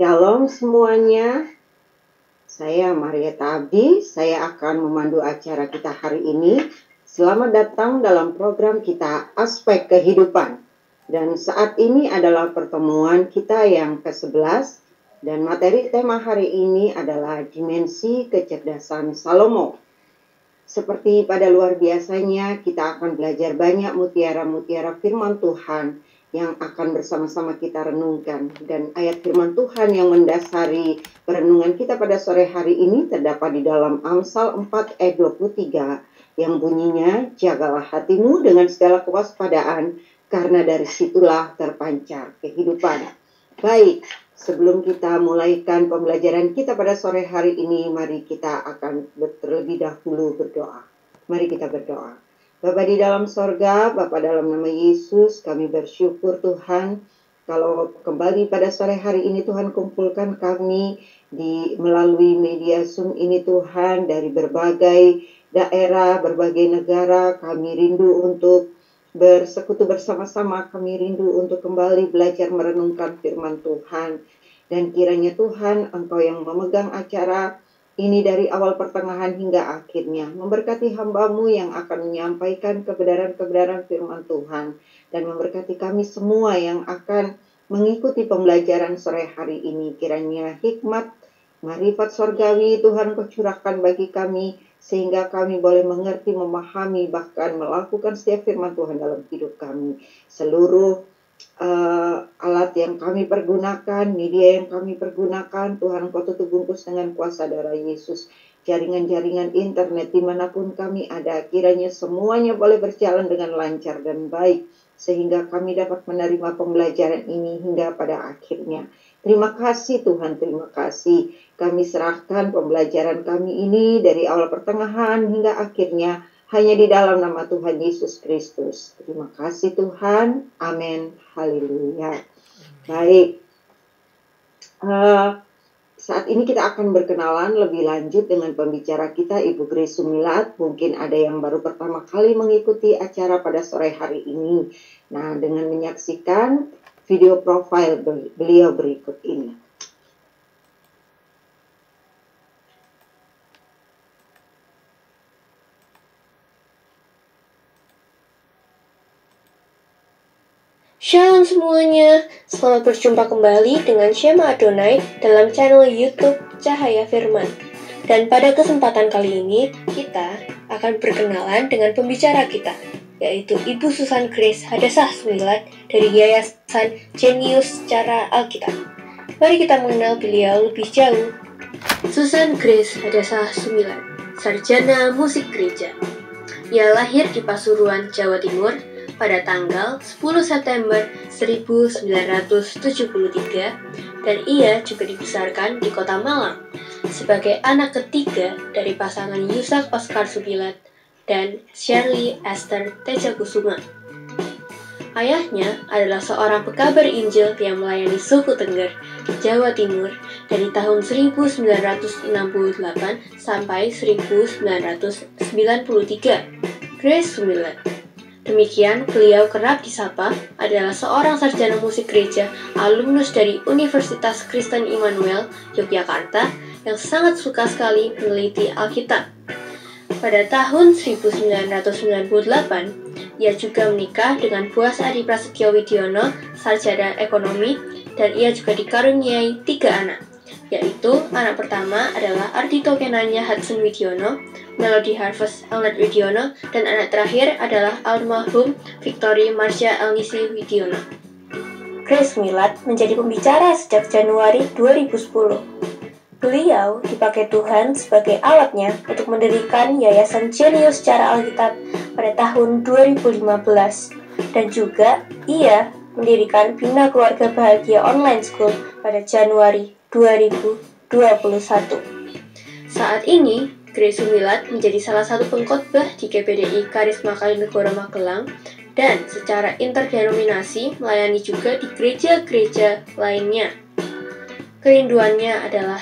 Shalom semuanya, saya Marieta Abdi, saya akan memandu acara kita hari ini. Selamat datang dalam program kita Aspek Kehidupan. Dan saat ini adalah pertemuan kita yang ke-11 dan materi tema hari ini adalah dimensi kecerdasan Salomo. Seperti pada luar biasanya, kita akan belajar banyak mutiara-mutiara firman Tuhan yang akan bersama-sama kita renungkan. Dan ayat firman Tuhan yang mendasari perenungan kita pada sore hari ini terdapat di dalam Amsal 4 ayat 23 yang bunyinya, jagalah hatimu dengan segala kewaspadaan, karena dari situlah terpancar kehidupan. Baik, sebelum kita mulaikan pembelajaran kita pada sore hari ini, mari kita akan terlebih dahulu berdoa. Mari kita berdoa. Bapa di dalam sorga, Bapa dalam nama Yesus, kami bersyukur Tuhan, kalau kembali pada sore hari ini Tuhan kumpulkan kami melalui media Zoom ini Tuhan, dari berbagai daerah, berbagai negara, kami rindu untuk bersekutu bersama-sama, kami rindu untuk kembali belajar merenungkan firman Tuhan. Dan kiranya Tuhan, Engkau yang memegang acara ini dari awal pertengahan hingga akhirnya, memberkati hamba-Mu yang akan menyampaikan kebenaran-kebenaran firman Tuhan, dan memberkati kami semua yang akan mengikuti pembelajaran sore hari ini. Kiranya hikmat, marifat sorgawi Tuhan Kau curahkan bagi kami, sehingga kami boleh mengerti, memahami, bahkan melakukan setiap firman Tuhan dalam hidup kami. Seluruh alat yang kami pergunakan, media yang kami pergunakan, Tuhan Engkau tutup bungkus dengan kuasa darah Yesus. Jaringan-jaringan internet dimanapun kami ada, kiranya semuanya boleh berjalan dengan lancar dan baik, sehingga kami dapat menerima pembelajaran ini hingga pada akhirnya. Terima kasih Tuhan, terima kasih. Kami serahkan pembelajaran kami ini dari awal pertengahan hingga akhirnya, hanya di dalam nama Tuhan Yesus Kristus. Terima kasih Tuhan. Amin. Haleluya. Baik. Saat ini kita akan berkenalan lebih lanjut dengan pembicara kita, Ibu Grace Sumilat. Mungkin ada yang baru pertama kali mengikuti acara pada sore hari ini. Nah, dengan menyaksikan video profil beliau berikut ini. Shalom semuanya, selamat berjumpa kembali dengan Shema Adonai dalam channel YouTube Cahaya Firman. Dan pada kesempatan kali ini, kita akan berkenalan dengan pembicara kita, yaitu Ibu Susan Grace Hadasah Sumilat dari Yayasan Jenius Secara Alkitab. Mari kita mengenal beliau lebih jauh. Susan Grace Hadasah Sumilat, sarjana musik gereja. Ia lahir di Pasuruan, Jawa Timur, pada tanggal 10 September 1973 dan ia juga dibesarkan di Kota Malang sebagai anak ketiga dari pasangan Yusak Oscar Sumilat dan Shirley Esther Tejakusuma. Ayahnya adalah seorang pekabar Injil yang melayani suku Tengger di Jawa Timur dari tahun 1968 sampai 1993. Grace Sumilat. Demikian, beliau kerap disapa adalah seorang sarjana musik gereja alumnus dari Universitas Kristen Immanuel, Yogyakarta, yang sangat suka sekali meneliti Alkitab. Pada tahun 1998, ia juga menikah dengan Boas Adi Prasetyo Widiono, sarjana ekonomi, dan ia juga dikaruniai 3 anak, yaitu anak pertama adalah Ardhito Kenanya Hudson Widiono, Melody Harvest Elnett Widiono, dan anak terakhir adalah almarhum Victory Marsha Elnisi Widiono. Grace Sumilat menjadi pembicara sejak Januari 2010. Beliau dipakai Tuhan sebagai alatnya untuk mendirikan Yayasan Jenius Secara Alkitab pada tahun 2015, dan juga ia mendirikan Bina Keluarga Bahagia Online School pada Januari 2021. Saat ini, Grace Sumilat menjadi salah satu pengkhotbah di GPDI Karisma Kalinegoro Magelang dan secara interdenominasi melayani juga di gereja-gereja lainnya. Kerinduannya adalah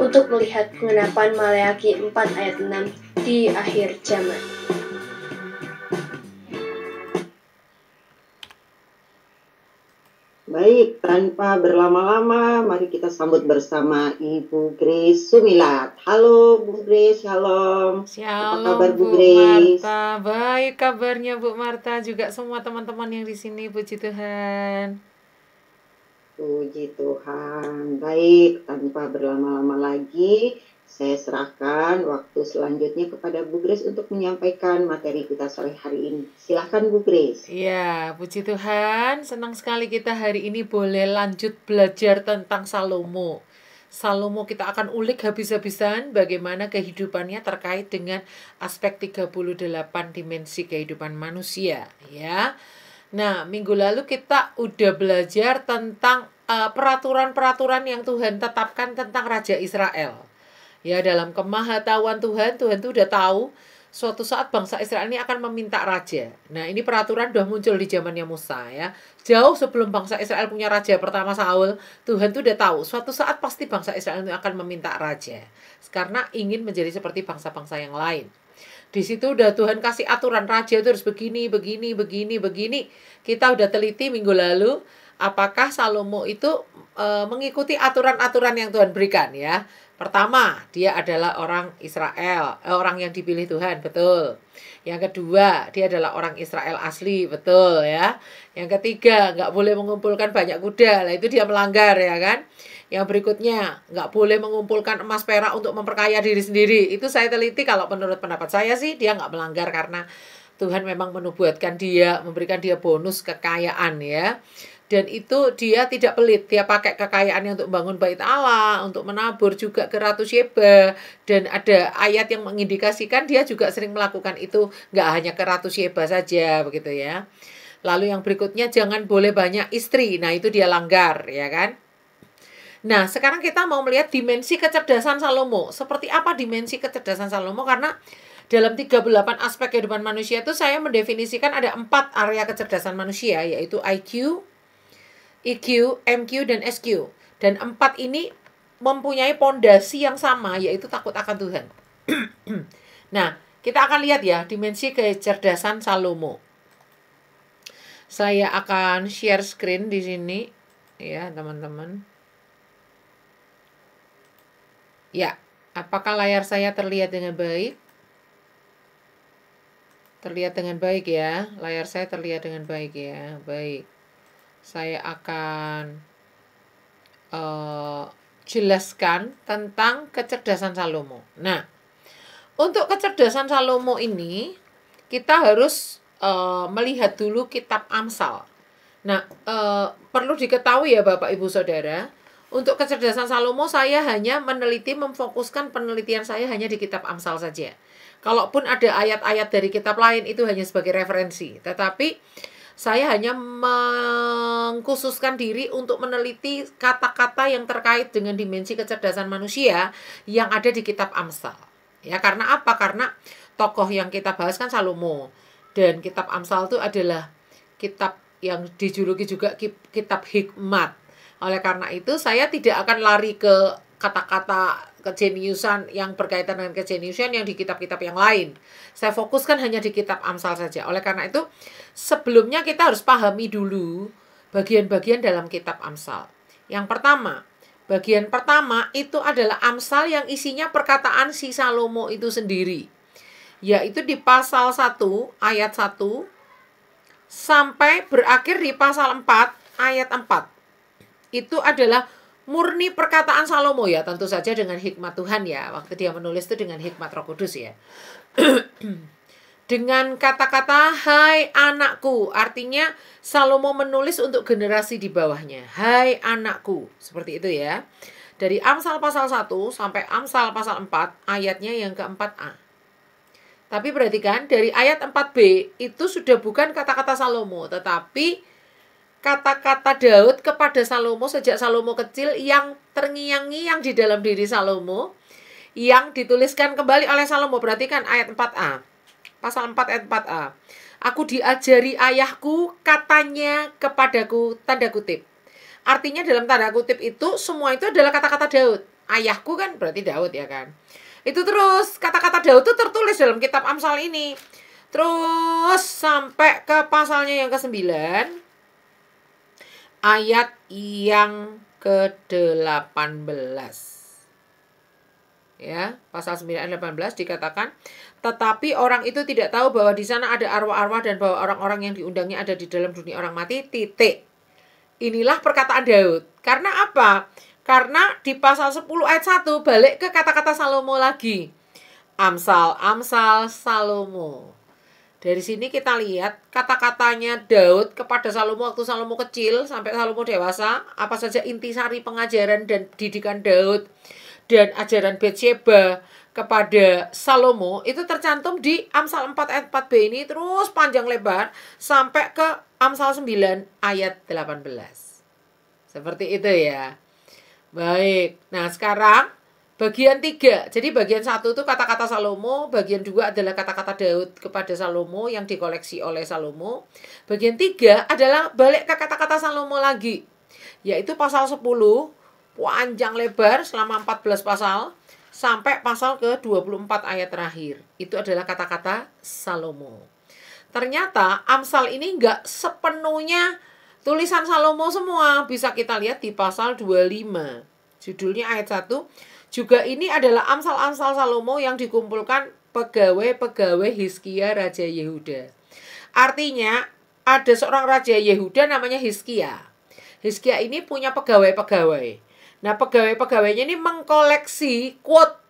untuk melihat pengenapan Maleakhi 4 ayat 6 di akhir zaman. Baik, tanpa berlama-lama, mari kita sambut bersama Ibu Grace Sumilat. Halo Bu Grace, shalom. Apa kabar Shalom Bu Bu Grace? Marta, baik kabarnya Bu Marta, juga semua teman-teman yang di sini, puji Tuhan. Puji Tuhan. Baik, tanpa berlama-lama lagi, saya serahkan waktu selanjutnya kepada Bu Grace untuk menyampaikan materi kita sore hari ini. Silakan Bu Grace. Ya, puji Tuhan, senang sekali kita hari ini boleh lanjut belajar tentang Salomo. Salomo kita akan ulik habis-habisan bagaimana kehidupannya terkait dengan aspek 38 dimensi kehidupan manusia, ya. Nah, minggu lalu kita udah belajar tentang peraturan-peraturan yang Tuhan tetapkan tentang Raja Israel. Ya, dalam kemahatauan Tuhan, Tuhan tuh udah tahu suatu saat bangsa Israel ini akan meminta raja. Nah, ini peraturan udah muncul di zamannya Musa ya. Jauh sebelum bangsa Israel punya raja pertama Saul, Tuhan tuh udah tahu suatu saat pasti bangsa Israel ini akan meminta raja. Karena ingin menjadi seperti bangsa-bangsa yang lain. Di situ udah Tuhan kasih aturan raja itu harus begini. Kita udah teliti minggu lalu apakah Salomo itu mengikuti aturan-aturan yang Tuhan berikan ya. Pertama, dia adalah orang Israel, orang yang dipilih Tuhan, betul. Yang kedua, dia adalah orang Israel asli, betul ya. Yang ketiga, nggak boleh mengumpulkan banyak kuda, lah itu dia melanggar ya kan. Yang berikutnya, nggak boleh mengumpulkan emas perak untuk memperkaya diri sendiri. Itu saya teliti, kalau menurut pendapat saya sih dia nggak melanggar karena Tuhan memang menubuatkan dia, memberikan dia bonus kekayaan ya. Dan itu dia tidak pelit, dia pakai kekayaannya untuk bangun bait Allah, untuk menabur juga ke Ratu Sheba. Dan ada ayat yang mengindikasikan dia juga sering melakukan itu, nggak hanya ke Ratu Sheba saja begitu ya. Lalu yang berikutnya, jangan boleh banyak istri. Nah, itu dia langgar ya kan. Nah, sekarang kita mau melihat dimensi kecerdasan Salomo. Seperti apa dimensi kecerdasan Salomo? Karena dalam 38 aspek kehidupan manusia itu saya mendefinisikan ada 4 area kecerdasan manusia, yaitu IQ, EQ, MQ, dan SQ. Dan 4 ini mempunyai pondasi yang sama, yaitu takut akan Tuhan. Nah, kita akan lihat ya dimensi kecerdasan Salomo. Saya akan share screen di sini ya, teman-teman. Ya, apakah layar saya terlihat dengan baik? Terlihat dengan baik ya. Layar saya terlihat dengan baik ya. Baik. Saya akan jelaskan tentang kecerdasan Salomo. Nah, untuk kecerdasan Salomo ini kita harus melihat dulu kitab Amsal. Nah, perlu diketahui ya Bapak Ibu Saudara, untuk kecerdasan Salomo saya hanya memfokuskan penelitian saya hanya di kitab Amsal saja. Kalaupun ada ayat-ayat dari kitab lain itu hanya sebagai referensi. Tetapi saya hanya mengkhususkan diri untuk meneliti kata-kata yang terkait dengan dimensi kecerdasan manusia yang ada di kitab Amsal. Ya, karena apa? Karena tokoh yang kita bahas kan Salomo. Dan kitab Amsal itu adalah kitab yang dijuluki juga kitab hikmat. Oleh karena itu saya tidak akan lari ke kata-kata kejeniusan yang berkaitan dengan kejeniusan yang di kitab-kitab yang lain. Saya fokuskan hanya di kitab Amsal saja. Oleh karena itu sebelumnya kita harus pahami dulu bagian-bagian dalam kitab Amsal. Yang pertama, bagian pertama itu adalah Amsal yang isinya perkataan si Salomo itu sendiri. Yaitu di pasal 1 ayat 1 sampai berakhir di pasal 4 ayat 4. Itu adalah murni perkataan Salomo ya, tentu saja dengan hikmat Tuhan ya. Waktu dia menulis itu dengan hikmat Roh Kudus ya. Dengan kata-kata hai anakku, artinya Salomo menulis untuk generasi di bawahnya. Hai anakku, seperti itu ya. Dari Amsal pasal 1 sampai Amsal pasal 4 ayatnya yang ke-4a. Tapi perhatikan dari ayat 4b itu sudah bukan kata-kata Salomo, tetapi kata-kata Daud kepada Salomo sejak Salomo kecil yang terngiang-ngiang di dalam diri Salomo, yang dituliskan kembali oleh Salomo. Perhatikan ayat 4a. Pasal 4 ayat 4a. Aku diajari ayahku, katanya kepadaku, tanda kutip. Artinya dalam tanda kutip itu semua itu adalah kata-kata Daud. Ayahku kan berarti Daud ya kan. Itu terus kata-kata Daud itu tertulis dalam kitab Amsal ini. Terus sampai ke pasalnya yang ke-9. ayat yang ke-18. Ya, pasal 9 ayat 18 dikatakan, tetapi orang itu tidak tahu bahwa di sana ada arwah-arwah dan bahwa orang-orang yang diundangnya ada di dalam dunia orang mati, titik. Inilah perkataan Daud. Karena apa? Karena di pasal 10 ayat 1 balik ke kata-kata Salomo lagi. Amsal, Amsal, Salomo. Dari sini kita lihat kata-katanya Daud kepada Salomo waktu Salomo kecil sampai Salomo dewasa, apa saja intisari pengajaran dan didikan Daud dan ajaran Betsheba kepada Salomo itu tercantum di Amsal 4 ayat 4b ini terus panjang lebar sampai ke Amsal 9 ayat 18. Seperti itu ya. Baik, nah sekarang bagian 3. Jadi bagian 1 itu kata-kata Salomo, bagian 2 adalah kata-kata Daud kepada Salomo yang dikoleksi oleh Salomo. Bagian 3 adalah balik ke kata-kata Salomo lagi, yaitu pasal 10, panjang lebar selama 14 pasal, sampai pasal ke-24 ayat terakhir. Itu adalah kata-kata Salomo. Ternyata Amsal ini enggak sepenuhnya tulisan Salomo semua. Bisa kita lihat di pasal 25. Judulnya ayat 1. Juga ini adalah Amsal-Amsal Salomo yang dikumpulkan pegawai-pegawai Hizkia Raja Yehuda. Artinya ada seorang Raja Yehuda namanya Hizkia. Hizkia ini punya pegawai-pegawai. Nah, pegawai-pegawainya ini mengkoleksi quote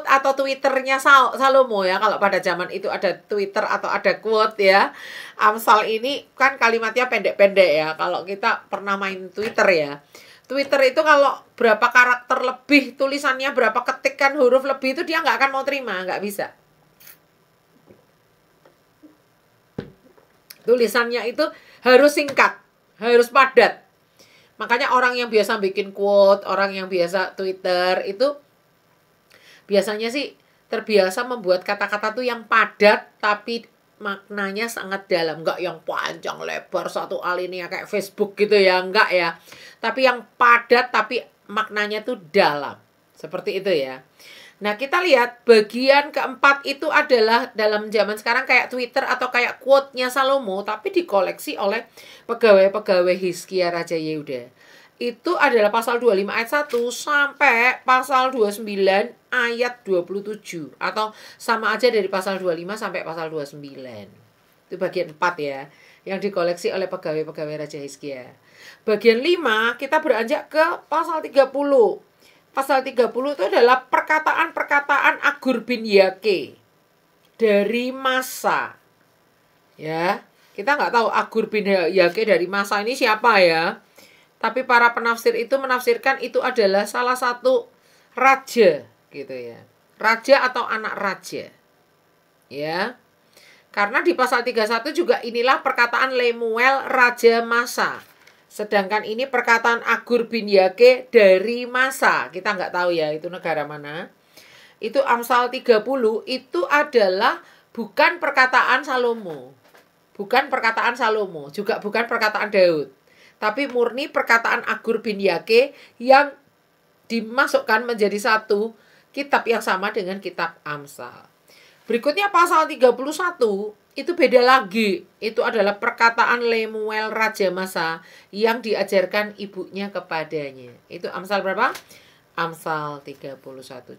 atau Twitternya Salomo ya. Kalau pada zaman itu ada Twitter atau ada quote ya. Amsal ini kan kalimatnya pendek-pendek ya. Kalau kita pernah main Twitter ya. Twitter itu kalau berapa karakter lebih, tulisannya berapa ketikan huruf lebih itu dia nggak akan mau terima, nggak bisa. Tulisannya itu harus singkat, harus padat. Makanya orang yang biasa bikin quote, orang yang biasa Twitter itu biasanya sih terbiasa membuat kata-kata tuh yang padat tapi maknanya sangat dalam. Enggak yang panjang lebar satu alinea kayak Facebook gitu ya, enggak ya. Tapi yang padat tapi maknanya tuh dalam. Seperti itu ya. Nah, kita lihat bagian keempat itu adalah dalam zaman sekarang kayak Twitter atau kayak quote-nya Salomo, tapi dikoleksi oleh pegawai-pegawai Hizkia Raja Yehuda. Itu adalah pasal 25 ayat 1 sampai pasal 29 ayat 27. Atau sama aja dari pasal 25 sampai pasal 29. Itu bagian 4 ya, yang dikoleksi oleh pegawai-pegawai Raja Hizkia. Bagian 5 kita beranjak ke pasal 30. Pasal 30 itu adalah perkataan-perkataan Agur bin Yake dari Masa. Ya, kita nggak tahu Agur bin Yake dari Masa ini siapa ya. Tapi para penafsir itu menafsirkan itu adalah salah satu raja gitu ya. Raja atau anak raja. Ya. Karena di pasal 31 juga inilah perkataan Lemuel Raja Masa. Sedangkan ini perkataan Agur bin Yake dari Masa. Kita nggak tahu ya itu negara mana. Itu Amsal 30 itu adalah bukan perkataan Salomo. Bukan perkataan Salomo. Juga bukan perkataan Daud. Tapi murni perkataan Agur bin Yake yang dimasukkan menjadi satu kitab yang sama dengan kitab Amsal. Berikutnya pasal 31 itu beda lagi. Itu adalah perkataan Lemuel Raja Masa yang diajarkan ibunya kepadanya. Itu Amsal berapa? Amsal 31.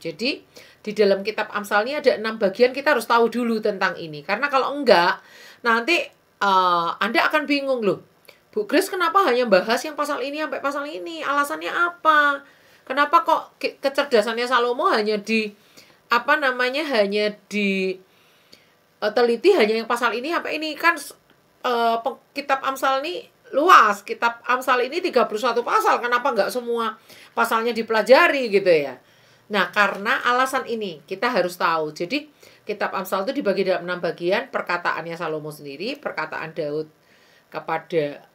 Jadi di dalam kitab Amsal ini ada 6 bagian, kita harus tahu dulu tentang ini. Karena kalau enggak, nanti Anda akan bingung loh. Bu Grace kenapa hanya bahas yang pasal ini sampai pasal ini? Alasannya apa? Kenapa kok kecerdasannya Salomo hanya hanya teliti hanya yang pasal ini sampai ini? Kan kitab Amsal ini luas. Kitab Amsal ini 31 pasal. Kenapa nggak semua pasalnya dipelajari gitu ya? Nah, karena alasan ini kita harus tahu. Jadi kitab Amsal itu dibagi dalam 6 bagian. Perkataannya Salomo sendiri, perkataan Daud kepada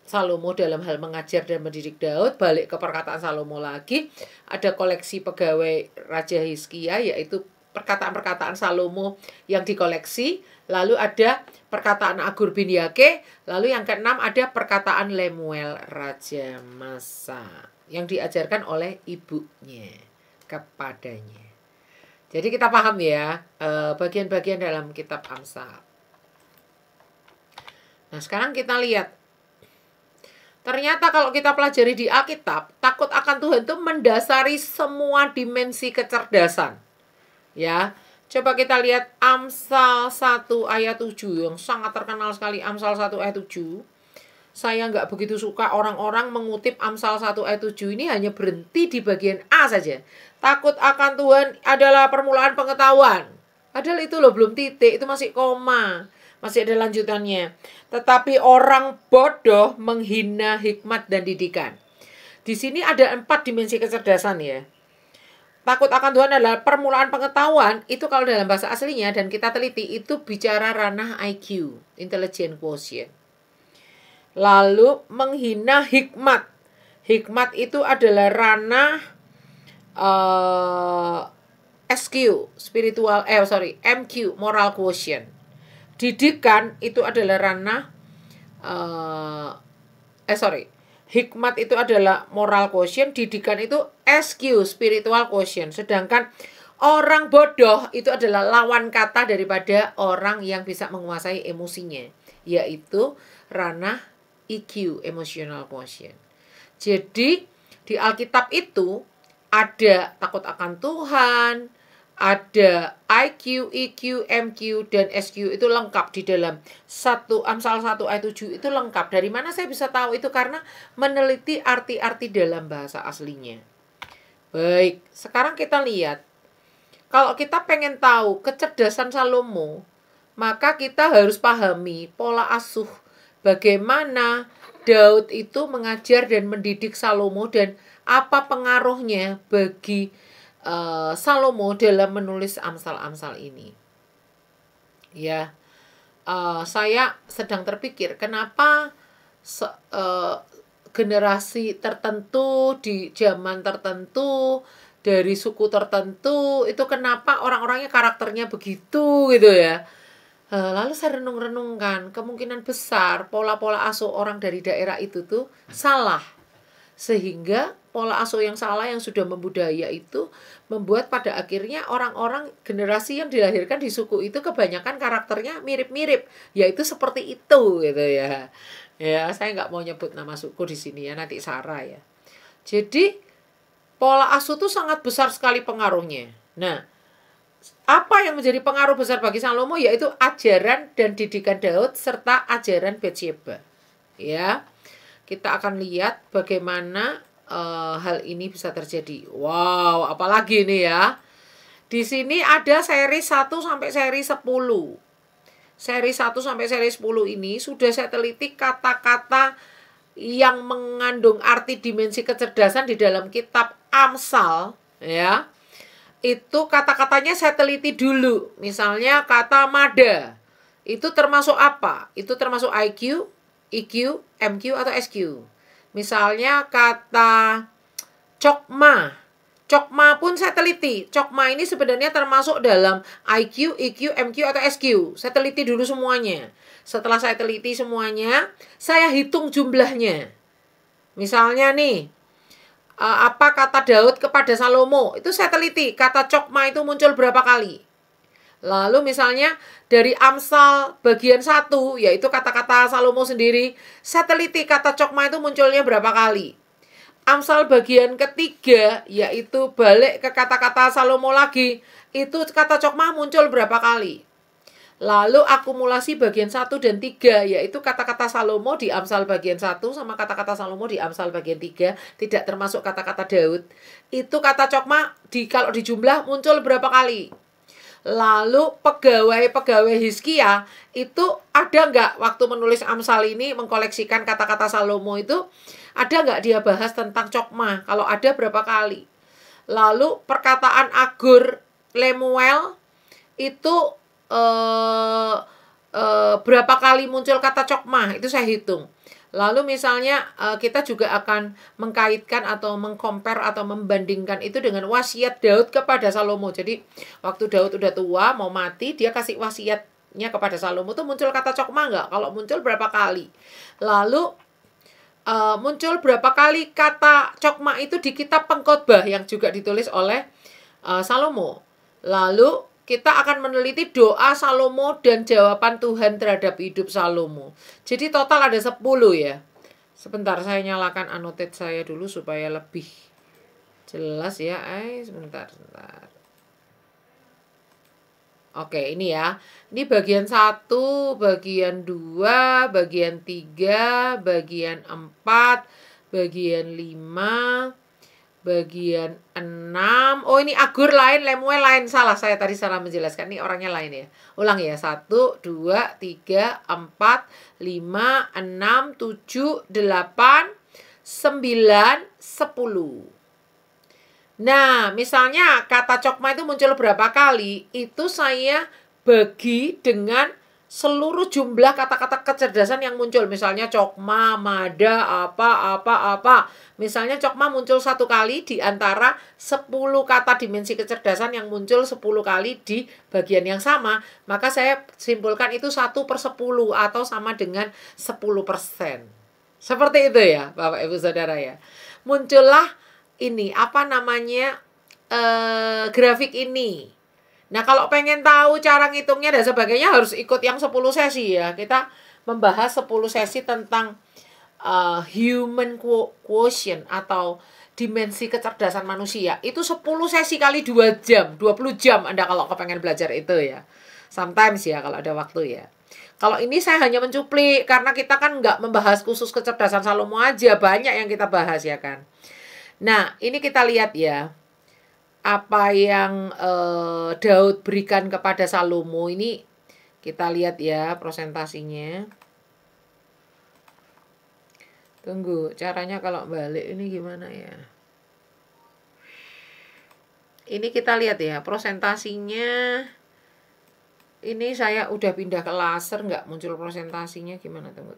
Salomo dalam hal mengajar dan mendidik Daud, balik ke perkataan Salomo lagi, ada koleksi pegawai Raja Hizkia, yaitu perkataan-perkataan Salomo yang dikoleksi, lalu ada perkataan Agur bin Yake, lalu yang keenam ada perkataan Lemuel Raja Masa yang diajarkan oleh ibunya kepadanya. Jadi kita paham ya bagian-bagian dalam kitab Amsal. Nah, sekarang kita lihat Ternyata kalau kita pelajari di Alkitab, takut akan Tuhan itu mendasari semua dimensi kecerdasan. Ya, coba kita lihat Amsal 1 ayat 7 yang sangat terkenal sekali, Amsal 1 ayat 7. Saya nggak begitu suka orang-orang mengutip Amsal 1 ayat 7 ini hanya berhenti di bagian A saja. Takut akan Tuhan adalah permulaan pengetahuan. Padahal itu loh belum titik, itu masih koma. Masih ada lanjutannya. Tetapi orang bodoh menghina hikmat dan didikan. Di sini ada 4 dimensi kecerdasan ya. Takut akan Tuhan adalah permulaan pengetahuan. Itu kalau dalam bahasa aslinya dan kita teliti itu bicara ranah IQ, intelligence quotient. Lalu menghina hikmat. Hikmat itu adalah ranah SQ, MQ, moral quotient. Didikan itu adalah ranah hikmat itu adalah moral quotient, didikan itu SQ, spiritual quotient. Sedangkan orang bodoh itu adalah lawan kata daripada orang yang bisa menguasai emosinya, yaitu ranah EQ, emotional quotient. Jadi di Alkitab itu ada takut akan Tuhan, ada IQ, EQ, MQ, dan SQ itu lengkap di dalam Amsal 1 ayat 7 itu lengkap. Dari mana saya bisa tahu itu? Karena meneliti arti-arti dalam bahasa aslinya. Baik, sekarang kita lihat. Kalau kita pengen tahu kecerdasan Salomo, maka kita harus pahami pola asuh. Bagaimana Daud itu mengajar dan mendidik Salomo dan apa pengaruhnya bagi Salomo dalam menulis Amsal-Amsal ini. Ya, saya sedang terpikir kenapa generasi tertentu di zaman tertentu dari suku tertentu itu kenapa orang-orangnya karakternya begitu gitu ya. Lalu saya renung-renungkan kemungkinan besar pola-pola asuh orang dari daerah itu tuh salah. Sehingga pola asuh yang salah yang sudah membudaya itu membuat pada akhirnya orang-orang generasi yang dilahirkan di suku itu kebanyakan karakternya mirip-mirip, yaitu seperti itu gitu ya. Ya, saya nggak mau nyebut nama suku di sini ya, nanti Sarah ya. Jadi pola asuh itu sangat besar sekali pengaruhnya. Nah, apa yang menjadi pengaruh besar bagi Salomo yaitu ajaran dan didikan Daud serta ajaran Batsheba. Ya. Kita akan lihat bagaimana hal ini bisa terjadi. Wow, apalagi ini ya. Di sini ada seri 1 sampai seri 10. Seri 1 sampai seri 10 ini sudah saya teliti kata-kata yang mengandung arti dimensi kecerdasan di dalam kitab Amsal, ya. Itu kata-katanya saya teliti dulu. Misalnya kata mada. Itu termasuk apa? Itu termasuk IQ, EQ, MQ, atau SQ. Misalnya kata cokma. Cokma pun saya teliti. Cokma ini sebenarnya termasuk dalam IQ, EQ, MQ, atau SQ. Saya teliti dulu semuanya. Setelah saya teliti semuanya, saya hitung jumlahnya. Misalnya nih, apa kata Daud kepada Salomo? Itu saya teliti. Kata cokma itu muncul berapa kali? Lalu misalnya dari Amsal bagian 1, yaitu kata-kata Salomo sendiri, saya teliti kata cokma itu munculnya berapa kali. Amsal bagian ketiga, yaitu balik ke kata-kata Salomo lagi, itu kata cokma muncul berapa kali. Lalu akumulasi bagian 1 dan 3, yaitu kata-kata Salomo di Amsal bagian 1 sama kata-kata Salomo di Amsal bagian 3, tidak termasuk kata-kata Daud. Itu kata cokma kalau dijumlah muncul berapa kali. Lalu pegawai-pegawai Hizkia itu ada nggak waktu menulis Amsal ini mengkoleksikan kata-kata Salomo itu, ada nggak dia bahas tentang cokma? Kalau ada berapa kali? Lalu perkataan Agur Lemuel itu berapa kali muncul kata cokma? Itu saya hitung. Lalu misalnya kita juga akan mengkaitkan atau mengcompare atau membandingkan itu dengan wasiat Daud kepada Salomo. Jadi waktu Daud udah tua mau mati, dia kasih wasiatnya kepada Salomo tuh muncul kata cokma nggak? Kalau muncul berapa kali? Lalu muncul berapa kali kata cokma itu di kitab Pengkhotbah yang juga ditulis oleh Salomo. Lalu kita akan meneliti doa Salomo dan jawaban Tuhan terhadap hidup Salomo. Jadi total ada 10 ya. Sebentar, saya nyalakan annotate saya dulu supaya lebih jelas ya. Sebentar. Oke, ini ya. Ini bagian 1, bagian 2, bagian 3, bagian 4, bagian 5, bagian 6. Oh, ini Agur lain, Lemuel lain. Salah, saya tadi salah menjelaskan. Ini orangnya lain ya. Ulang ya. 1, 2, 3, 4, 5, 6, 7, 8, 9, 10. Nah, misalnya kata cokma itu muncul berapa kali, itu saya bagi dengan seluruh jumlah kata-kata kecerdasan yang muncul. Misalnya cokma, mada, apa. Misalnya cokma muncul 1 kali di antara 10 kata dimensi kecerdasan yang muncul 10 kali di bagian yang sama. Maka saya simpulkan itu 1/10 atau sama dengan 10%. Seperti itu ya, Bapak Ibu Saudara ya. Muncullah ini apa namanya grafik ini. Nah, kalau pengen tahu cara ngitungnya dan sebagainya harus ikut yang 10 sesi ya. Kita membahas 10 sesi tentang human quotient atau dimensi kecerdasan manusia. Itu 10 sesi kali 2 jam, 20 jam Anda kalau kepengen belajar itu ya. Sometimes ya kalau ada waktu ya. Kalau ini saya hanya mencuplik karena kita kan nggak membahas khusus kecerdasan Salomo aja, banyak yang kita bahas ya kan. Nah, ini kita lihat ya, apa yang Daud berikan kepada Salomo. Ini kita lihat ya presentasinya. Tunggu, caranya kalau balik ini gimana ya? Ini kita lihat ya, presentasinya. Ini saya udah pindah ke laser, nggak muncul presentasinya. Gimana? Tunggu.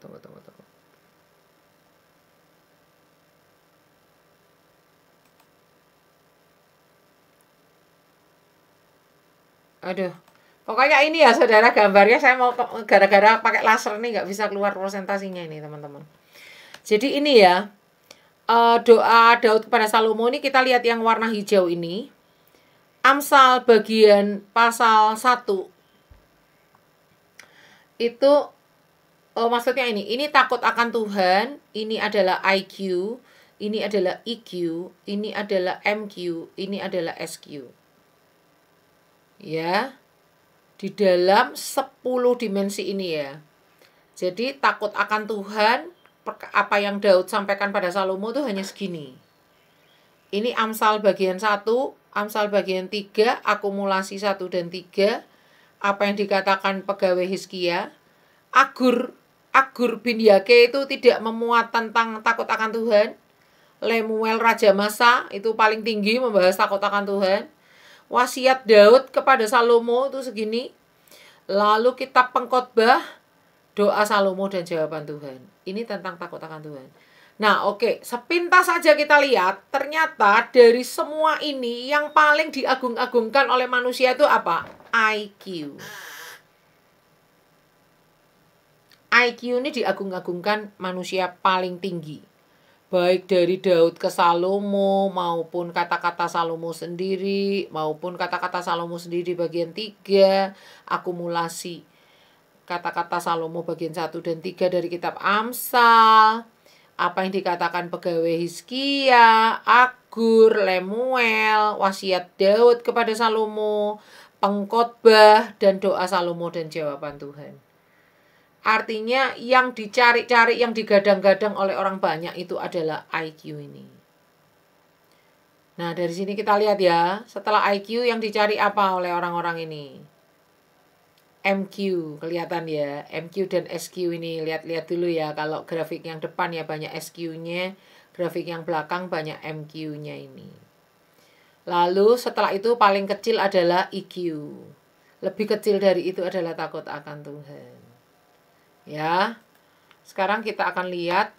Aduh, pokoknya ini ya saudara, gambarnya saya mau gara-gara pakai laser nih nggak bisa keluar presentasinya ini teman-teman. Jadi ini ya doa Daud kepada Salomo ini kita lihat yang warna hijau ini. Amsal bagian pasal 1 itu maksudnya ini takut akan Tuhan, ini adalah IQ, ini adalah EQ, ini adalah MQ, ini adalah SQ. Ya, di dalam 10 dimensi ini ya. Jadi takut akan Tuhan, apa yang Daud sampaikan pada Salomo itu hanya segini. Ini Amsal bagian 1, Amsal bagian 3, akumulasi 1 dan 3, apa yang dikatakan pegawai Hizkia. Agur bin Yake itu tidak memuat tentang takut akan Tuhan. Lemuel Raja Masa itu paling tinggi membahas takut akan Tuhan. Wasiat Daud kepada Salomo itu segini. Lalu kitab Pengkhotbah, doa Salomo dan jawaban Tuhan. Ini tentang takut akan Tuhan. Nah, oke, sepintas saja kita lihat, ternyata dari semua ini yang paling diagung-agungkan oleh manusia itu apa? IQ. IQ ini diagung-agungkan manusia paling tinggi. Baik dari Daud ke Salomo, maupun kata-kata Salomo sendiri, maupun kata-kata Salomo sendiri bagian 3, akumulasi kata-kata Salomo bagian 1 dan 3 dari kitab Amsal, apa yang dikatakan pegawai Hizkia, Agur, Lemuel, wasiat Daud kepada Salomo, Pengkhotbah, dan doa Salomo dan jawaban Tuhan. Artinya yang dicari-cari, yang digadang-gadang oleh orang banyak itu adalah IQ ini. Nah, dari sini kita lihat ya, setelah IQ yang dicari apa oleh orang-orang ini? MQ, kelihatan ya, MQ dan SQ ini, lihat-lihat dulu ya, kalau grafik yang depan ya banyak SQ-nya, grafik yang belakang banyak MQ-nya ini. Lalu setelah itu paling kecil adalah EQ. Lebih kecil dari itu adalah takut akan Tuhan. Ya, sekarang kita akan lihat.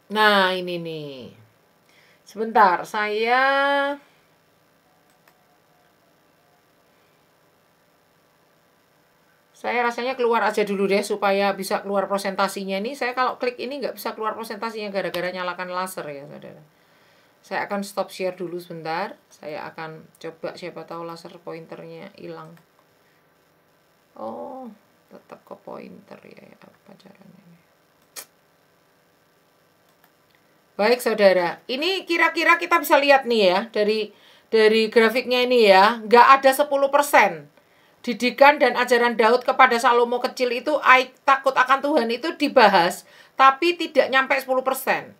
Nah, ini nih. Sebentar, saya rasanya keluar aja dulu deh supaya bisa keluar presentasinya. Ini saya kalau klik ini nggak bisa keluar presentasinya gara-gara nyalakan laser ya, saudara. Saya akan stop share dulu sebentar. Saya akan coba, siapa tahu laser pointernya hilang. Oh, tetap ke pointer ya, apa caranya? Baik saudara, ini kira-kira kita bisa lihat nih ya, dari grafiknya ini ya, nggak ada 10%. Didikan dan ajaran Daud kepada Salomo kecil itu, takut akan Tuhan itu dibahas, tapi tidak nyampe 10%.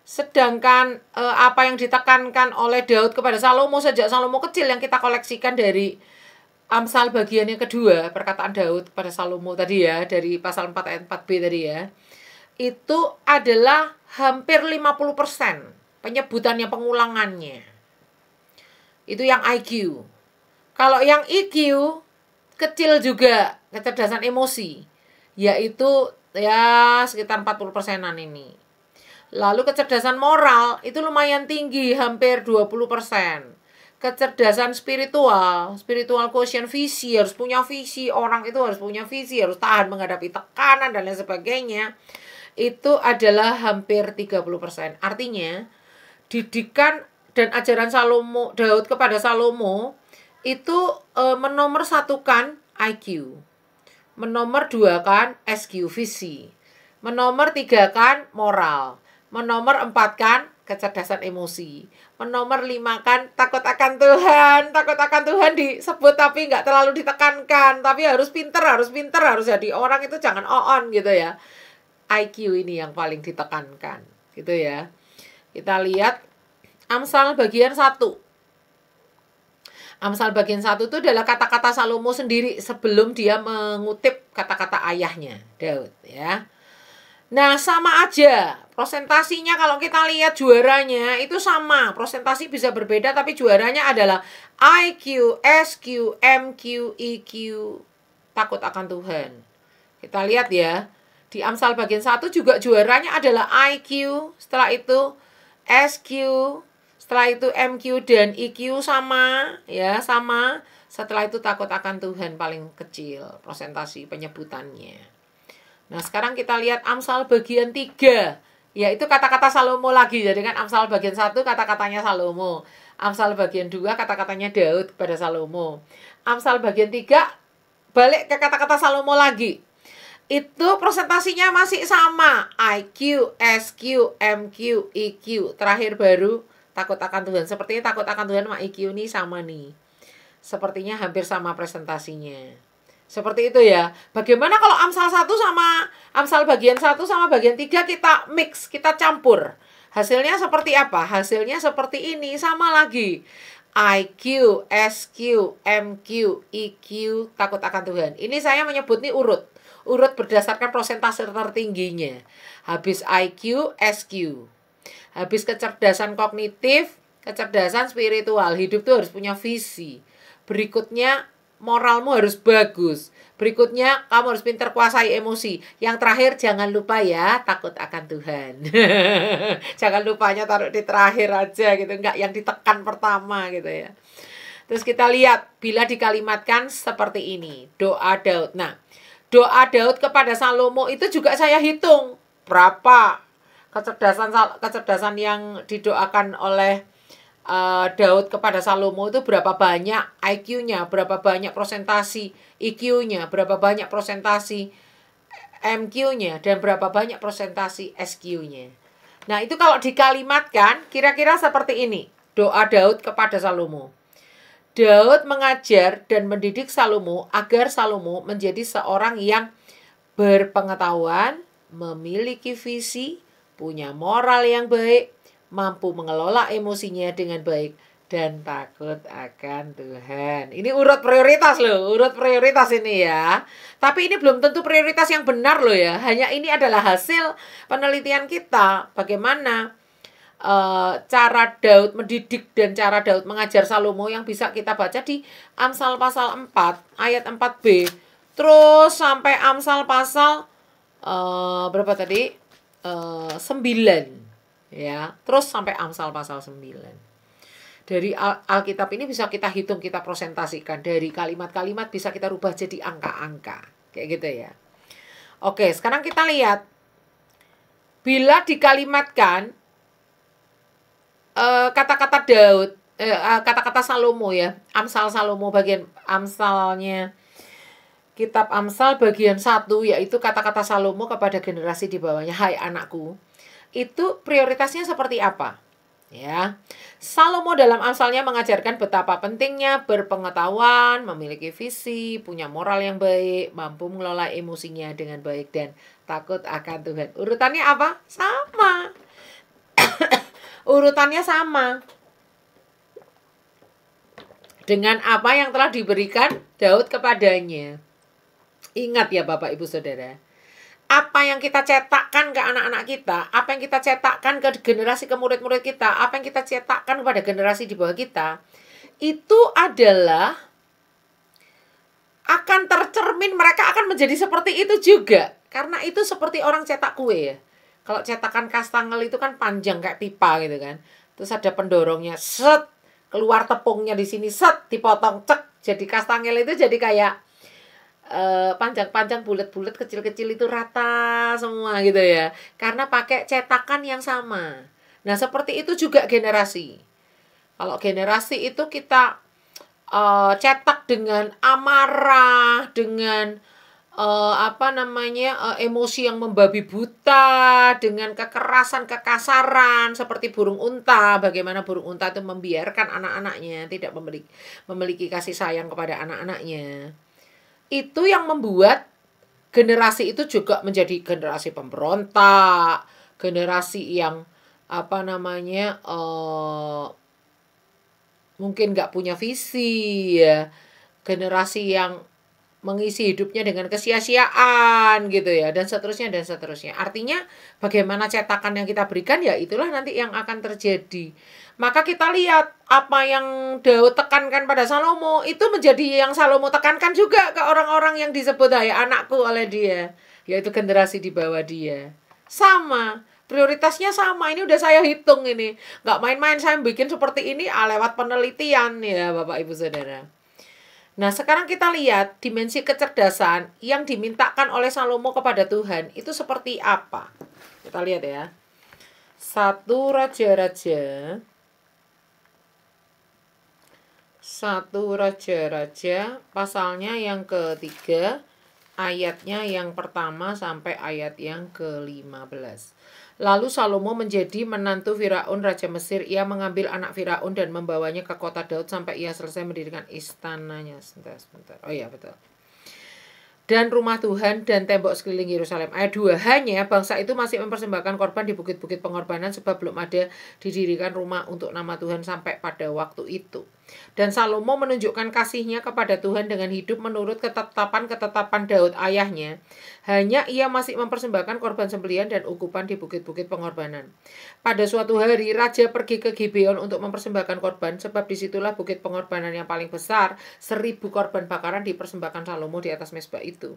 Sedangkan apa yang ditekankan oleh Daud kepada Salomo sejak Salomo kecil yang kita koleksikan dari Amsal bagian yang kedua, perkataan Daud kepada Salomo tadi ya, dari pasal 4 ayat 4b tadi ya, itu adalah hampir 50% penyebutannya, pengulangannya. Itu yang IQ. Kalau yang EQ, kecil juga, kecerdasan emosi, yaitu ya sekitar 40%-an ini. Lalu kecerdasan moral itu lumayan tinggi, hampir 20%. Kecerdasan spiritual quotient, visi, harus punya visi, orang itu harus punya visi, harus tahan menghadapi tekanan dan lain sebagainya. Itu adalah hampir 30%. Artinya, didikan dan ajaran Daud kepada Salomo itu menomorsatukan IQ, menomor 2-kan SQ, visi, menomor 3-kan moral, menomor 4-kan kecerdasan emosi, menomor 5-kan takut akan Tuhan. Takut akan Tuhan disebut tapi nggak terlalu ditekankan, tapi harus pinter, harus jadi orang itu jangan on gitu ya. IQ ini yang paling ditekankan gitu ya. Kita lihat Amsal bagian 1. Amsal bagian 1 itu adalah kata-kata Salomo sendiri sebelum dia mengutip kata-kata ayahnya, Daud ya. Nah, sama aja. Prosentasinya kalau kita lihat juaranya itu sama. Prosentasi bisa berbeda tapi juaranya adalah IQ, SQ, MQ, EQ. Takut akan Tuhan. Kita lihat ya. Di Amsal bagian 1 juga juaranya adalah IQ, setelah itu SQ, setelah itu MQ dan EQ sama, ya sama. Setelah itu takut akan Tuhan paling kecil prosentasi penyebutannya. Nah, sekarang kita lihat Amsal bagian 3. Yaitu kata-kata Salomo lagi. Jadi kan Amsal bagian 1 kata-katanya Salomo. Amsal bagian 2 kata-katanya Daud kepada Salomo. Amsal bagian 3 balik ke kata-kata Salomo lagi. Itu presentasinya masih sama. IQ, SQ, MQ, EQ. Terakhir baru takut akan Tuhan. Sepertinya takut akan Tuhan sama EQ ini sama nih. Sepertinya hampir sama presentasinya. Seperti itu ya. Bagaimana kalau Amsal 1 sama Amsal bagian 1 sama bagian 3 kita mix, kita campur. Hasilnya seperti apa? Hasilnya seperti ini, sama lagi. IQ, SQ, MQ, EQ, takut akan Tuhan. Ini saya menyebut nih urut berdasarkan persentase tertingginya. Habis IQ, SQ. Habis kecerdasan kognitif, kecerdasan spiritual. Hidup tuh harus punya visi. Berikutnya moralmu harus bagus. Berikutnya kamu harus pintar kuasai emosi. Yang terakhir jangan lupa ya, takut akan Tuhan. Jangan lupanya taruh di terakhir aja gitu, enggak yang ditekan pertama gitu ya. Terus kita lihat bila dikalimatkan seperti ini, doa Daud. Nah, doa Daud kepada Salomo itu juga saya hitung berapa kecerdasan yang didoakan oleh Daud kepada Salomo itu berapa banyak IQ-nya, berapa banyak prosentasi EQ-nya, berapa banyak prosentasi MQ-nya, dan berapa banyak prosentasi SQ-nya. Nah, itu kalau dikalimatkan kira-kira seperti ini. Doa Daud kepada Salomo. Daud mengajar dan mendidik Salomo agar Salomo menjadi seorang yang berpengetahuan, memiliki visi, punya moral yang baik, mampu mengelola emosinya dengan baik, dan takut akan Tuhan. Ini urut prioritas loh, urut prioritas ini ya. Tapi ini belum tentu prioritas yang benar loh ya. Hanya ini adalah hasil penelitian kita. Bagaimana cara Daud mendidik dan cara Daud mengajar Salomo yang bisa kita baca di Amsal pasal 4 ayat 4b. Terus sampai Amsal pasal berapa tadi? 9. Ya, terus sampai Amsal pasal 9. Dari Alkitab ini bisa kita hitung, kita prosentasikan. Dari kalimat-kalimat bisa kita rubah jadi angka-angka. Kayak gitu ya. Oke, sekarang kita lihat. Bila dikalimatkan kata-kata Daud, kata-kata Salomo ya. Amsal Salomo bagian Amsalnya. Kitab Amsal bagian 1 yaitu kata-kata Salomo kepada generasi di bawahnya. Hai anakku, itu prioritasnya seperti apa? Ya, Salomo dalam Amsalnya mengajarkan betapa pentingnya berpengetahuan, memiliki visi, punya moral yang baik, mampu mengelola emosinya dengan baik dan takut akan Tuhan. Urutannya apa? Sama. Urutannya sama dengan apa yang telah diberikan Daud kepadanya. Ingat ya Bapak Ibu Saudara, apa yang kita cetakkan ke anak-anak kita, apa yang kita cetakkan ke generasi, ke murid-murid kita, apa yang kita cetakkan kepada generasi di bawah kita, itu adalah akan tercermin, mereka akan menjadi seperti itu juga. Karena itu seperti orang cetak kue ya. Kalau cetakan kastangel itu kan panjang kayak pipa gitu kan. Terus ada pendorongnya, set, keluar tepungnya di sini, set, dipotong, cek. Jadi kastangel itu jadi kayak panjang-panjang, bulat-bulat, kecil-kecil itu rata semua gitu ya. Karena pakai cetakan yang sama. Nah, seperti itu juga generasi. Kalau generasi itu kita cetak dengan amarah, dengan emosi yang membabi buta, dengan kekerasan, kekasaran, seperti burung unta. Bagaimana burung unta itu membiarkan anak-anaknya tidak memiliki kasih sayang kepada anak-anaknya. Itu yang membuat generasi itu juga menjadi generasi pemberontak, generasi yang mungkin nggak punya visi ya, generasi yang mengisi hidupnya dengan kesia-siaan gitu ya, dan seterusnya dan seterusnya. Artinya bagaimana cetakan yang kita berikan ya itulah nanti yang akan terjadi. Maka kita lihat apa yang Daud tekankan pada Salomo itu menjadi yang Salomo tekankan juga ke orang-orang yang disebut hai anakku oleh dia, yaitu generasi di bawah dia. Sama, prioritasnya sama. Ini udah saya hitung ini. Nggak main-main saya bikin seperti ini lewat penelitian ya Bapak Ibu Saudara. Nah, sekarang kita lihat dimensi kecerdasan yang dimintakan oleh Salomo kepada Tuhan itu seperti apa. Kita lihat ya. 1 Raja-Raja pasalnya yang ketiga, ayatnya yang pertama sampai ayat yang ke-15. Lalu Salomo menjadi menantu Firaun Raja Mesir. Ia mengambil anak Firaun dan membawanya ke kota Daud sampai ia selesai mendirikan istananya. Sebentar. Oh iya betul. Dan rumah Tuhan dan tembok sekeliling Yerusalem. Ayat 2. Hanya bangsa itu masih mempersembahkan korban di bukit-bukit pengorbanan sebab belum ada didirikan rumah untuk nama Tuhan sampai pada waktu itu. Dan Salomo menunjukkan kasihnya kepada Tuhan dengan hidup menurut ketetapan-ketetapan Daud ayahnya. Hanya ia masih mempersembahkan korban sembelihan dan ukupan di bukit-bukit pengorbanan. Pada suatu hari, raja pergi ke Gibeon untuk mempersembahkan korban, sebab disitulah bukit pengorbanan yang paling besar. 1000 korban bakaran dipersembahkan Salomo di atas mezbah itu.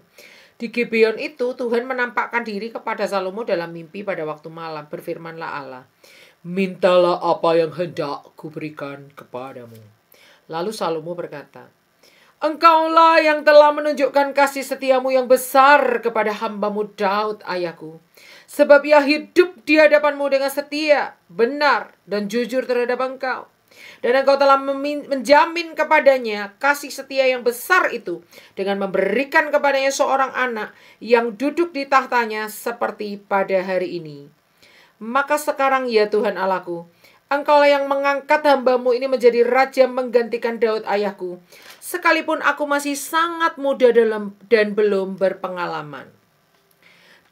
Di Gibeon itu, Tuhan menampakkan diri kepada Salomo dalam mimpi pada waktu malam. Berfirmanlah Allah, mintalah apa yang hendak kuberikan kepadamu. Lalu Salomo berkata, Engkaulah yang telah menunjukkan kasih setiamu yang besar kepada hambamu Daud ayahku. Sebab ia hidup di hadapanmu dengan setia, benar, dan jujur terhadap engkau. Dan engkau telah menjamin kepadanya kasih setia yang besar itu dengan memberikan kepadanya seorang anak yang duduk di tahtanya seperti pada hari ini. Maka sekarang ya Tuhan Allahku, Engkaulah yang mengangkat hambamu ini menjadi raja menggantikan Daud ayahku, sekalipun aku masih sangat muda dan belum berpengalaman.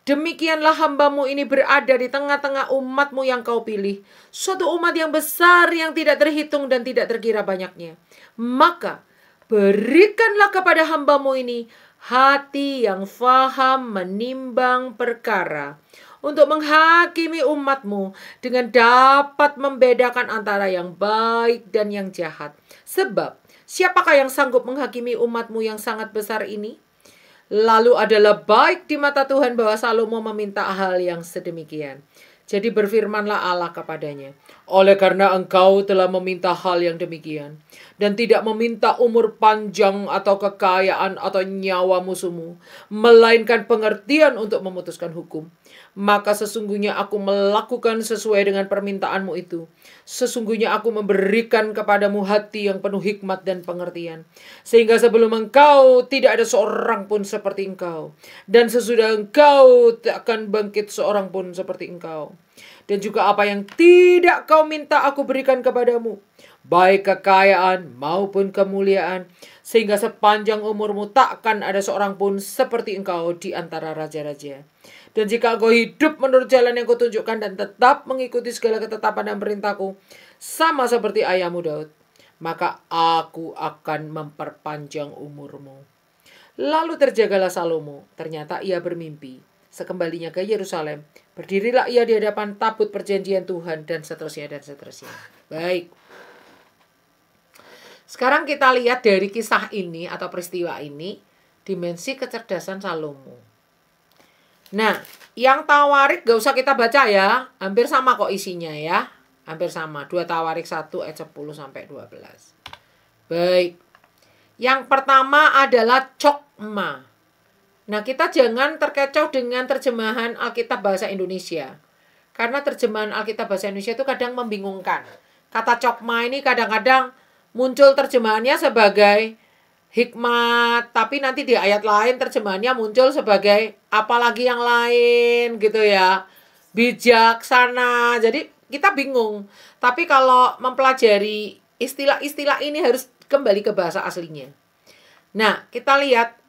Demikianlah hambamu ini berada di tengah-tengah umatmu yang kau pilih, suatu umat yang besar yang tidak terhitung dan tidak terkira banyaknya. Maka berikanlah kepada hambamu ini hati yang faham menimbang perkara, untuk menghakimi umatmu dengan dapat membedakan antara yang baik dan yang jahat. Sebab siapakah yang sanggup menghakimi umatmu yang sangat besar ini? Lalu adalah baik di mata Tuhan bahwa Salomo meminta hal yang sedemikian. Jadi berfirmanlah Allah kepadanya, oleh karena engkau telah meminta hal yang demikian, dan tidak meminta umur panjang atau kekayaan atau nyawa musuhmu, melainkan pengertian untuk memutuskan hukum, maka sesungguhnya aku melakukan sesuai dengan permintaanmu itu. Sesungguhnya aku memberikan kepadamu hati yang penuh hikmat dan pengertian, sehingga sebelum engkau tidak ada seorang pun seperti engkau, dan sesudah engkau tak akan bangkit seorang pun seperti engkau. Dan juga apa yang tidak kau minta aku berikan kepadamu, baik kekayaan maupun kemuliaan, sehingga sepanjang umurmu takkan ada seorang pun seperti engkau di antara raja-raja. Dan jika engkau hidup menurut jalan yang kutunjukkan dan tetap mengikuti segala ketetapan dan perintahku, sama seperti ayahmu Daud, maka aku akan memperpanjang umurmu. Lalu terjagalah Salomo, ternyata ia bermimpi. Sekembalinya ke Yerusalem, berdirilah ia di hadapan tabut perjanjian Tuhan, dan seterusnya, dan seterusnya. Baik. Sekarang kita lihat dari kisah ini atau peristiwa ini, dimensi kecerdasan Salomo. Nah, yang Tawarik gak usah kita baca ya, hampir sama kok isinya ya. Hampir sama, 2 Tawarik 1 ayat 10 sampai 12. Baik. Yang pertama adalah cokma. Nah, kita jangan terkecoh dengan terjemahan Alkitab bahasa Indonesia. Karena terjemahan Alkitab bahasa Indonesia itu kadang membingungkan. Kata cokma ini kadang-kadang muncul terjemahannya sebagai hikmat, tapi nanti di ayat lain terjemahannya muncul sebagai apalagi yang lain gitu ya. Bijaksana. Jadi kita bingung. Tapi kalau mempelajari istilah-istilah ini harus kembali ke bahasa aslinya. Nah, kita lihat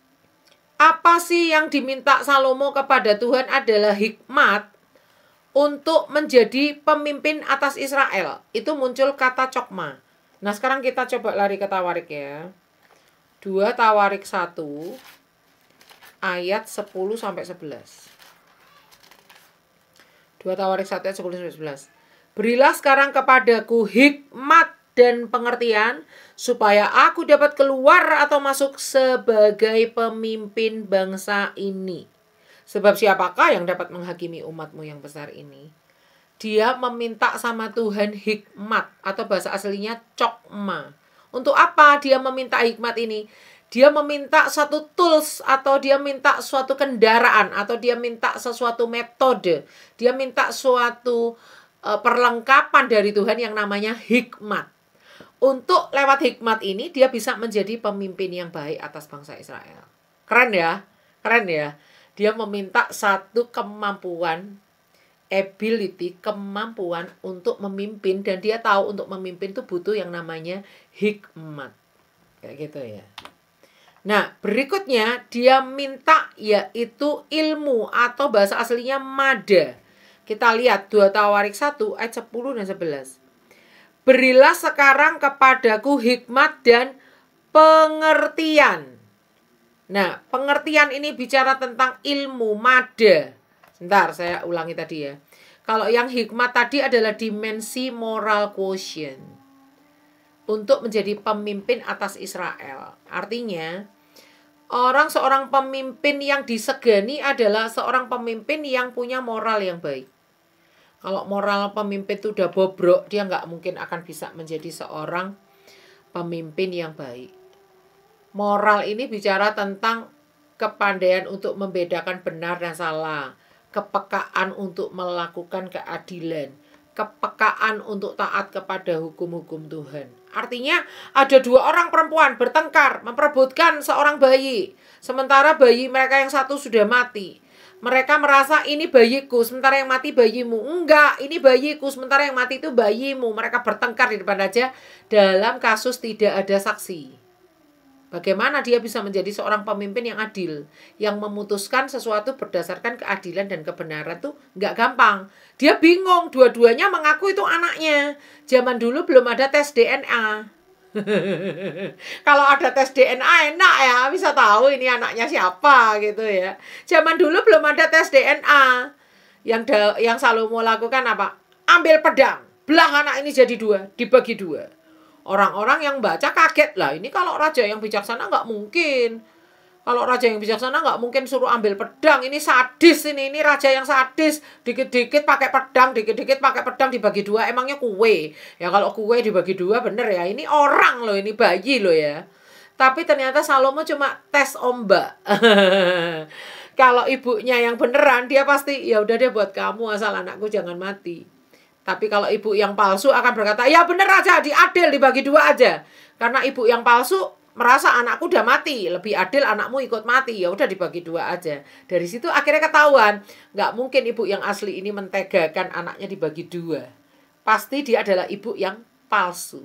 apa sih yang diminta Salomo kepada Tuhan adalah hikmat untuk menjadi pemimpin atas Israel. Itu muncul kata cokma. Nah, sekarang kita coba lari ke Tawarik ya. 2 Tawarik 1 ayat 10 sampai 11. 2 Tawarik 1 ayat 10 sampai 11. Berilah sekarang kepadaku hikmat dan pengertian, supaya aku dapat keluar atau masuk sebagai pemimpin bangsa ini. Sebab siapakah yang dapat menghakimi umatmu yang besar ini? Dia meminta sama Tuhan hikmat, atau bahasa aslinya cokma. Untuk apa dia meminta hikmat ini? Dia meminta suatu tools, atau dia minta suatu kendaraan, atau dia minta sesuatu metode. Dia minta suatu perlengkapan dari Tuhan yang namanya hikmat. Untuk lewat hikmat ini dia bisa menjadi pemimpin yang baik atas bangsa Israel. Keren ya? Keren ya? Dia meminta satu kemampuan, ability, kemampuan untuk memimpin. Dan dia tahu untuk memimpin itu butuh yang namanya hikmat. Kayak gitu ya. Nah, berikutnya dia minta yaitu ilmu, atau bahasa aslinya mada. Kita lihat 2 Tawarik 1 ayat 10 dan 11. Berilah sekarang kepadaku hikmat dan pengertian. Nah, pengertian ini bicara tentang ilmu, mada. Sebentar, saya ulangi tadi ya. Kalau yang hikmat tadi adalah dimensi moral quotient. Untuk menjadi pemimpin atas Israel. Artinya, seorang pemimpin yang disegani adalah seorang pemimpin yang punya moral yang baik. Kalau moral pemimpin itu udah bobrok, dia nggak mungkin akan bisa menjadi seorang pemimpin yang baik. Moral ini bicara tentang kepandaian untuk membedakan benar dan salah, kepekaan untuk melakukan keadilan, kepekaan untuk taat kepada hukum-hukum Tuhan. Artinya ada 2 orang perempuan bertengkar, memperebutkan seorang bayi. Sementara bayi mereka yang satu sudah mati. Mereka merasa ini bayiku, sementara yang mati bayimu. Enggak, ini bayiku, sementara yang mati itu bayimu. Mereka bertengkar di depan raja dalam kasus tidak ada saksi. Bagaimana dia bisa menjadi seorang pemimpin yang adil, yang memutuskan sesuatu berdasarkan keadilan dan kebenaran tuh enggak gampang. Dia bingung, dua-duanya mengaku itu anaknya. Zaman dulu belum ada tes DNA. Kalau ada tes DNA enak ya, bisa tahu ini anaknya siapa gitu ya. Zaman dulu belum ada tes DNA. Yang Salomo lakukan apa? Ambil pedang, belah anak ini jadi 2, dibagi 2. Orang-orang yang baca kaget lah. Ini kalau raja yang bijaksana nggak mungkin. Kalau raja yang bijaksana nggak mungkin suruh ambil pedang. Ini sadis ini raja yang sadis. Dikit-dikit pakai pedang, dikit-dikit pakai pedang dibagi 2. Emangnya kue? Ya kalau kue dibagi 2 bener ya. Ini orang loh, ini bayi loh ya. Tapi ternyata Salomo cuma tes ombak. Kalau ibunya yang beneran, dia pasti ya udah deh buat kamu asal anakku jangan mati. Tapi kalau ibu yang palsu akan berkata, ya bener aja, diadil dibagi 2 aja. Karena ibu yang palsu merasa anakku udah mati, lebih adil anakmu ikut mati, ya udah dibagi 2 aja. Dari situ akhirnya ketahuan, nggak mungkin ibu yang asli ini mentegakan anaknya dibagi 2. Pasti dia adalah ibu yang palsu.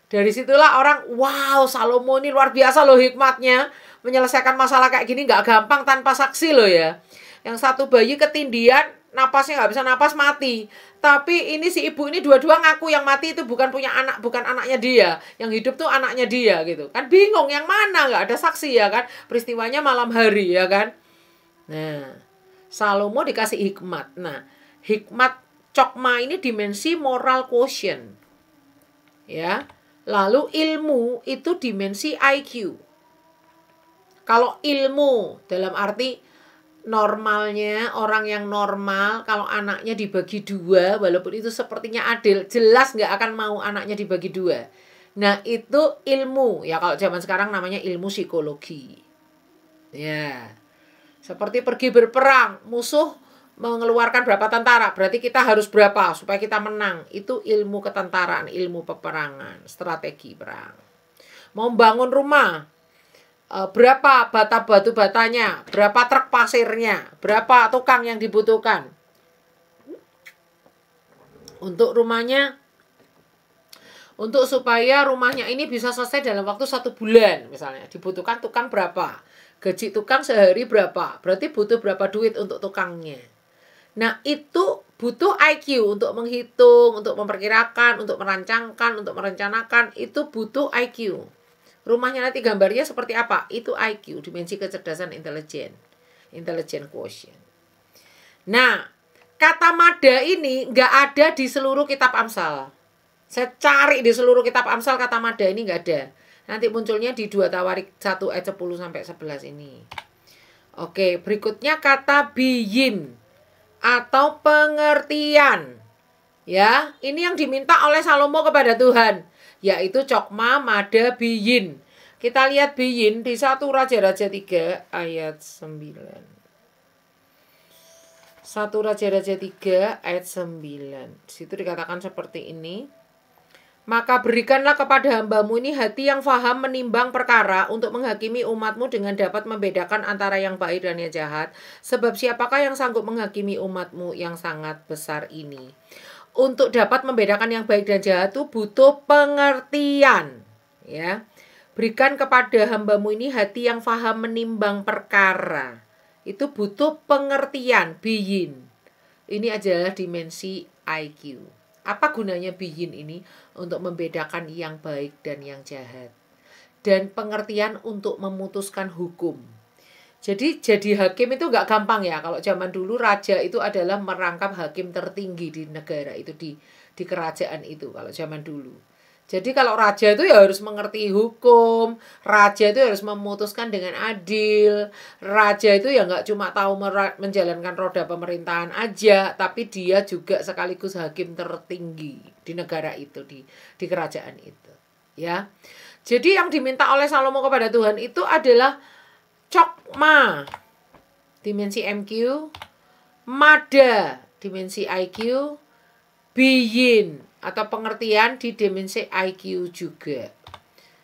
Dari situlah orang, wow, Salomo ini luar biasa loh hikmatnya. Menyelesaikan masalah kayak gini nggak gampang tanpa saksi loh ya. Yang satu bayi ketindian, napasnya nggak bisa napas, mati. Tapi ini si ibu ini dua-dua ngaku yang mati itu bukan punya anak, bukan anaknya dia. Yang hidup tuh anaknya dia gitu. Kan bingung yang mana, nggak ada saksi ya kan. Peristiwanya malam hari ya kan. Nah, Salomo dikasih hikmat. Nah, hikmat Chokmah ini dimensi moral quotient. Ya. Lalu ilmu itu dimensi IQ. Kalau ilmu dalam arti normalnya, orang yang normal kalau anaknya dibagi 2, walaupun itu sepertinya adil, jelas nggak akan mau anaknya dibagi 2. Nah itu ilmu, ya kalau zaman sekarang namanya ilmu psikologi. Ya, seperti pergi berperang, musuh mengeluarkan berapa tentara, berarti kita harus berapa supaya kita menang. Itu ilmu ketentaraan, ilmu peperangan, strategi perang. Mau bangun rumah, berapa batu batanya, berapa truk pasirnya, berapa tukang yang dibutuhkan untuk rumahnya, untuk supaya rumahnya ini bisa selesai dalam waktu 1 bulan misalnya, dibutuhkan tukang berapa, gaji tukang sehari berapa, berarti butuh berapa duit untuk tukangnya. Nah itu butuh IQ untuk menghitung, untuk memperkirakan, untuk merancangkan, untuk merencanakan, itu butuh IQ. Rumahnya nanti gambarnya seperti apa? Itu IQ, dimensi kecerdasan intelijen. Intelligent quotient. Nah, kata mada ini nggak ada di seluruh kitab Amsal. Saya cari di seluruh kitab Amsal kata mada ini nggak ada. Nanti munculnya di 2 Tawarik 1 ayat 10 sampai 11 ini. Oke, berikutnya kata biyin atau pengertian. Ya, ini yang diminta oleh Salomo kepada Tuhan, yaitu Chokmah, mada, biyin. Kita lihat biyin di 1 Raja-Raja 3 ayat 9. 1 Raja-Raja 3 ayat 9. Di situ dikatakan seperti ini. Maka berikanlah kepada hambamu ini hati yang faham menimbang perkara untuk menghakimi umatmu dengan dapat membedakan antara yang baik dan yang jahat. Sebab siapakah yang sanggup menghakimi umatmu yang sangat besar ini? Untuk dapat membedakan yang baik dan jahat itu butuh pengertian. Ya, berikan kepada hambamu ini hati yang faham menimbang perkara. Itu butuh pengertian, biyin. Ini adalah dimensi IQ. Apa gunanya biyin ini? Untuk membedakan yang baik dan yang jahat. Dan pengertian untuk memutuskan hukum. Jadi hakim itu nggak gampang ya. Kalau zaman dulu raja itu adalah merangkap hakim tertinggi di negara itu, di kerajaan itu kalau zaman dulu. Jadi kalau raja itu ya harus mengerti hukum, raja itu harus memutuskan dengan adil, raja itu ya nggak cuma tahu menjalankan roda pemerintahan aja, tapi dia juga sekaligus hakim tertinggi di negara itu, di kerajaan itu. Ya, jadi yang diminta oleh Salomo kepada Tuhan itu adalah Chokmah, dimensi MQ, mada, dimensi IQ, biyin atau pengertian di dimensi IQ juga.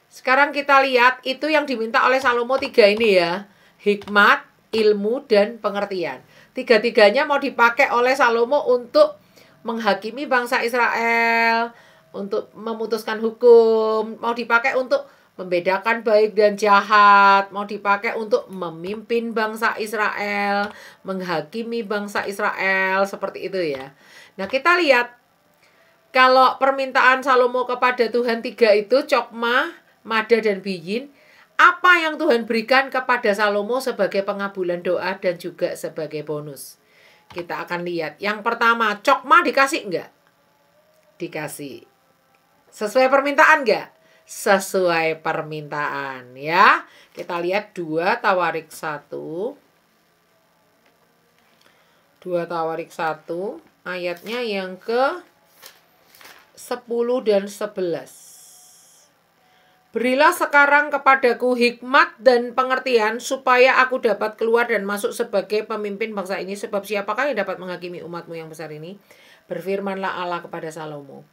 Sekarang kita lihat itu yang diminta oleh Salomo 3 ini ya. Hikmat, ilmu, dan pengertian. 3-tiganya mau dipakai oleh Salomo untuk menghakimi bangsa Israel, untuk memutuskan hukum, mau dipakai untuk membedakan baik dan jahat, mau dipakai untuk memimpin bangsa Israel, menghakimi bangsa Israel, seperti itu ya. Nah kita lihat, kalau permintaan Salomo kepada Tuhan 3 itu, Chokmah, mada, dan biyin, apa yang Tuhan berikan kepada Salomo sebagai pengabulan doa dan juga sebagai bonus? Kita akan lihat. Yang pertama, Chokmah dikasih enggak? Dikasih. Sesuai permintaan enggak? Sesuai permintaan ya. Kita lihat 2 Tawarik 1. 2 Tawarik 1 ayatnya yang ke 10 dan 11. Berilah sekarang kepadaku hikmat dan pengertian supaya aku dapat keluar dan masuk sebagai pemimpin bangsa ini. Sebab siapakah yang dapat menghakimi umatmu yang besar ini? Berfirmanlah Allah kepada Salomo.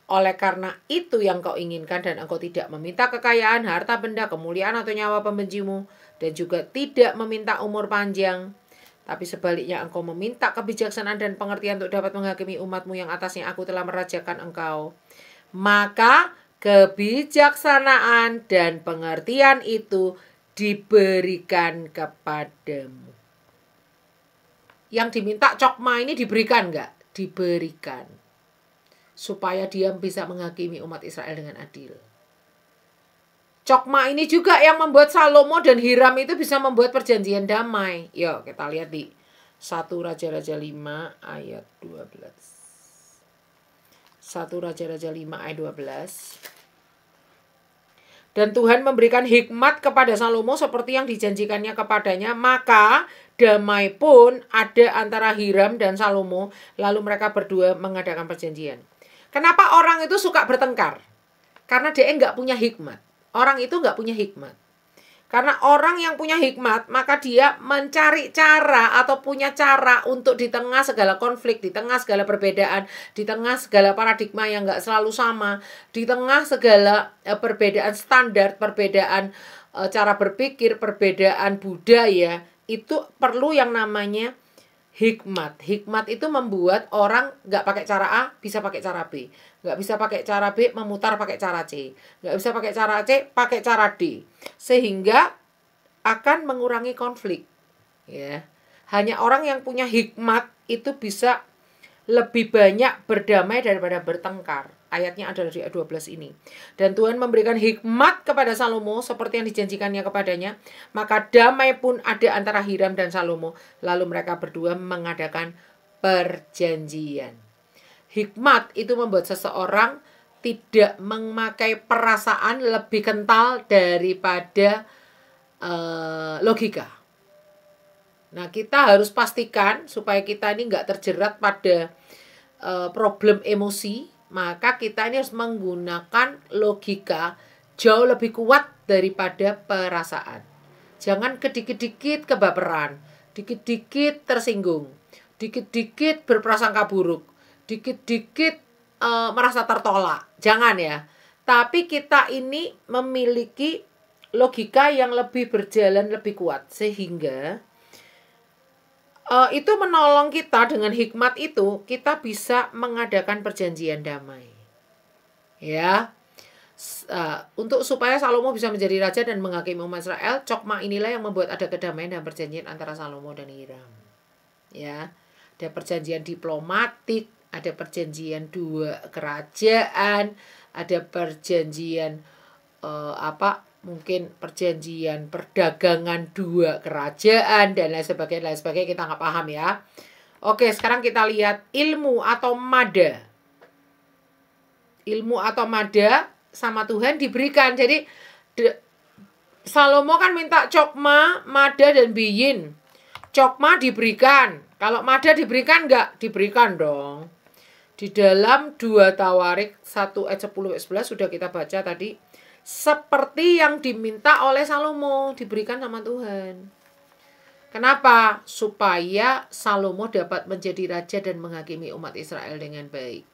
Oleh karena itu yang kau inginkan dan engkau tidak meminta kekayaan, harta benda, kemuliaan atau nyawa pembencimu, dan juga tidak meminta umur panjang. Tapi sebaliknya engkau meminta kebijaksanaan dan pengertian untuk dapat menghakimi umatmu yang atasnya aku telah merajakan engkau. Maka kebijaksanaan dan pengertian itu diberikan kepadamu. Yang diminta Chokma ini diberikan enggak? Diberikan. Supaya dia bisa menghakimi umat Israel dengan adil. Chokma ini juga yang membuat Salomo dan Hiram itu bisa membuat perjanjian damai. Yuk kita lihat di 1 Raja-Raja 5 ayat 12. 1 Raja-Raja 5 ayat 12. Dan Tuhan memberikan hikmat kepada Salomo seperti yang dijanjikannya kepadanya. Maka damai pun ada antara Hiram dan Salomo. Lalu mereka berdua mengadakan perjanjian. Kenapa orang itu suka bertengkar? Karena dia nggak punya hikmat. Orang itu nggak punya hikmat. Karena orang yang punya hikmat, maka dia mencari cara atau punya cara untuk di tengah segala konflik, di tengah segala perbedaan, di tengah segala paradigma yang nggak selalu sama, di tengah segala perbedaan standar, perbedaan cara berpikir, perbedaan budaya, itu perlu yang namanya hikmat. Hikmat itu membuat orang nggak pakai cara A, bisa pakai cara B. Nggak bisa pakai cara B, memutar pakai cara C. Nggak bisa pakai cara C, pakai cara D. Sehingga akan mengurangi konflik. Ya. Hanya orang yang punya hikmat itu bisa lebih banyak berdamai daripada bertengkar. Ayatnya ada di ayat 12 ini. Dan Tuhan memberikan hikmat kepada Salomo seperti yang dijanjikannya kepadanya. Maka damai pun ada antara Hiram dan Salomo. Lalu mereka berdua mengadakan perjanjian. Hikmat itu membuat seseorang tidak memakai perasaan lebih kental daripada logika. Nah, kita harus pastikan supaya kita ini nggak terjerat pada problem emosi. Maka kita ini harus menggunakan logika jauh lebih kuat daripada perasaan. Jangan dikit-dikit kebaperan, dikit-dikit tersinggung, dikit-dikit berprasangka buruk, dikit-dikit merasa tertolak. Jangan ya. Tapi kita ini memiliki logika yang lebih berjalan lebih kuat. Sehingga itu menolong kita dengan hikmat itu, kita bisa mengadakan perjanjian damai. Ya. Untuk supaya Salomo bisa menjadi raja dan menghakimi umat Israel, Chokma inilah yang membuat ada kedamaian dan perjanjian antara Salomo dan Hiram. Ya. Ada perjanjian diplomatik, ada perjanjian dua kerajaan, ada perjanjian mungkin perjanjian perdagangan dua kerajaan dan lain sebagainya kita nggak paham ya. Oke, sekarang kita lihat ilmu atau mada. Ilmu atau mada sama Tuhan diberikan. Jadi Salomo kan minta Chokma, mada dan biyin. Chokma diberikan. Kalau mada diberikan nggak? Diberikan dong. Di dalam 2 Tawarik 1 ayat 10-11 sudah kita baca tadi. Seperti yang diminta oleh Salomo, diberikan sama Tuhan. Kenapa? Supaya Salomo dapat menjadi raja dan menghakimi umat Israel dengan baik.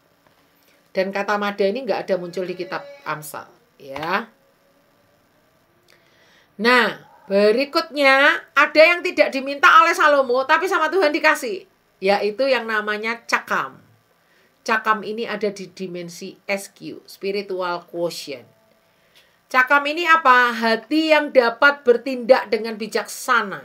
Dan kata mada ini nggak ada muncul di kitab Amsal. Ya. Nah, berikutnya ada yang tidak diminta oleh Salomo, tapi sama Tuhan dikasih. Yaitu yang namanya cakam. Cakam ini ada di dimensi SQ, spiritual quotient. Cakam ini apa? Hati yang dapat bertindak dengan bijaksana.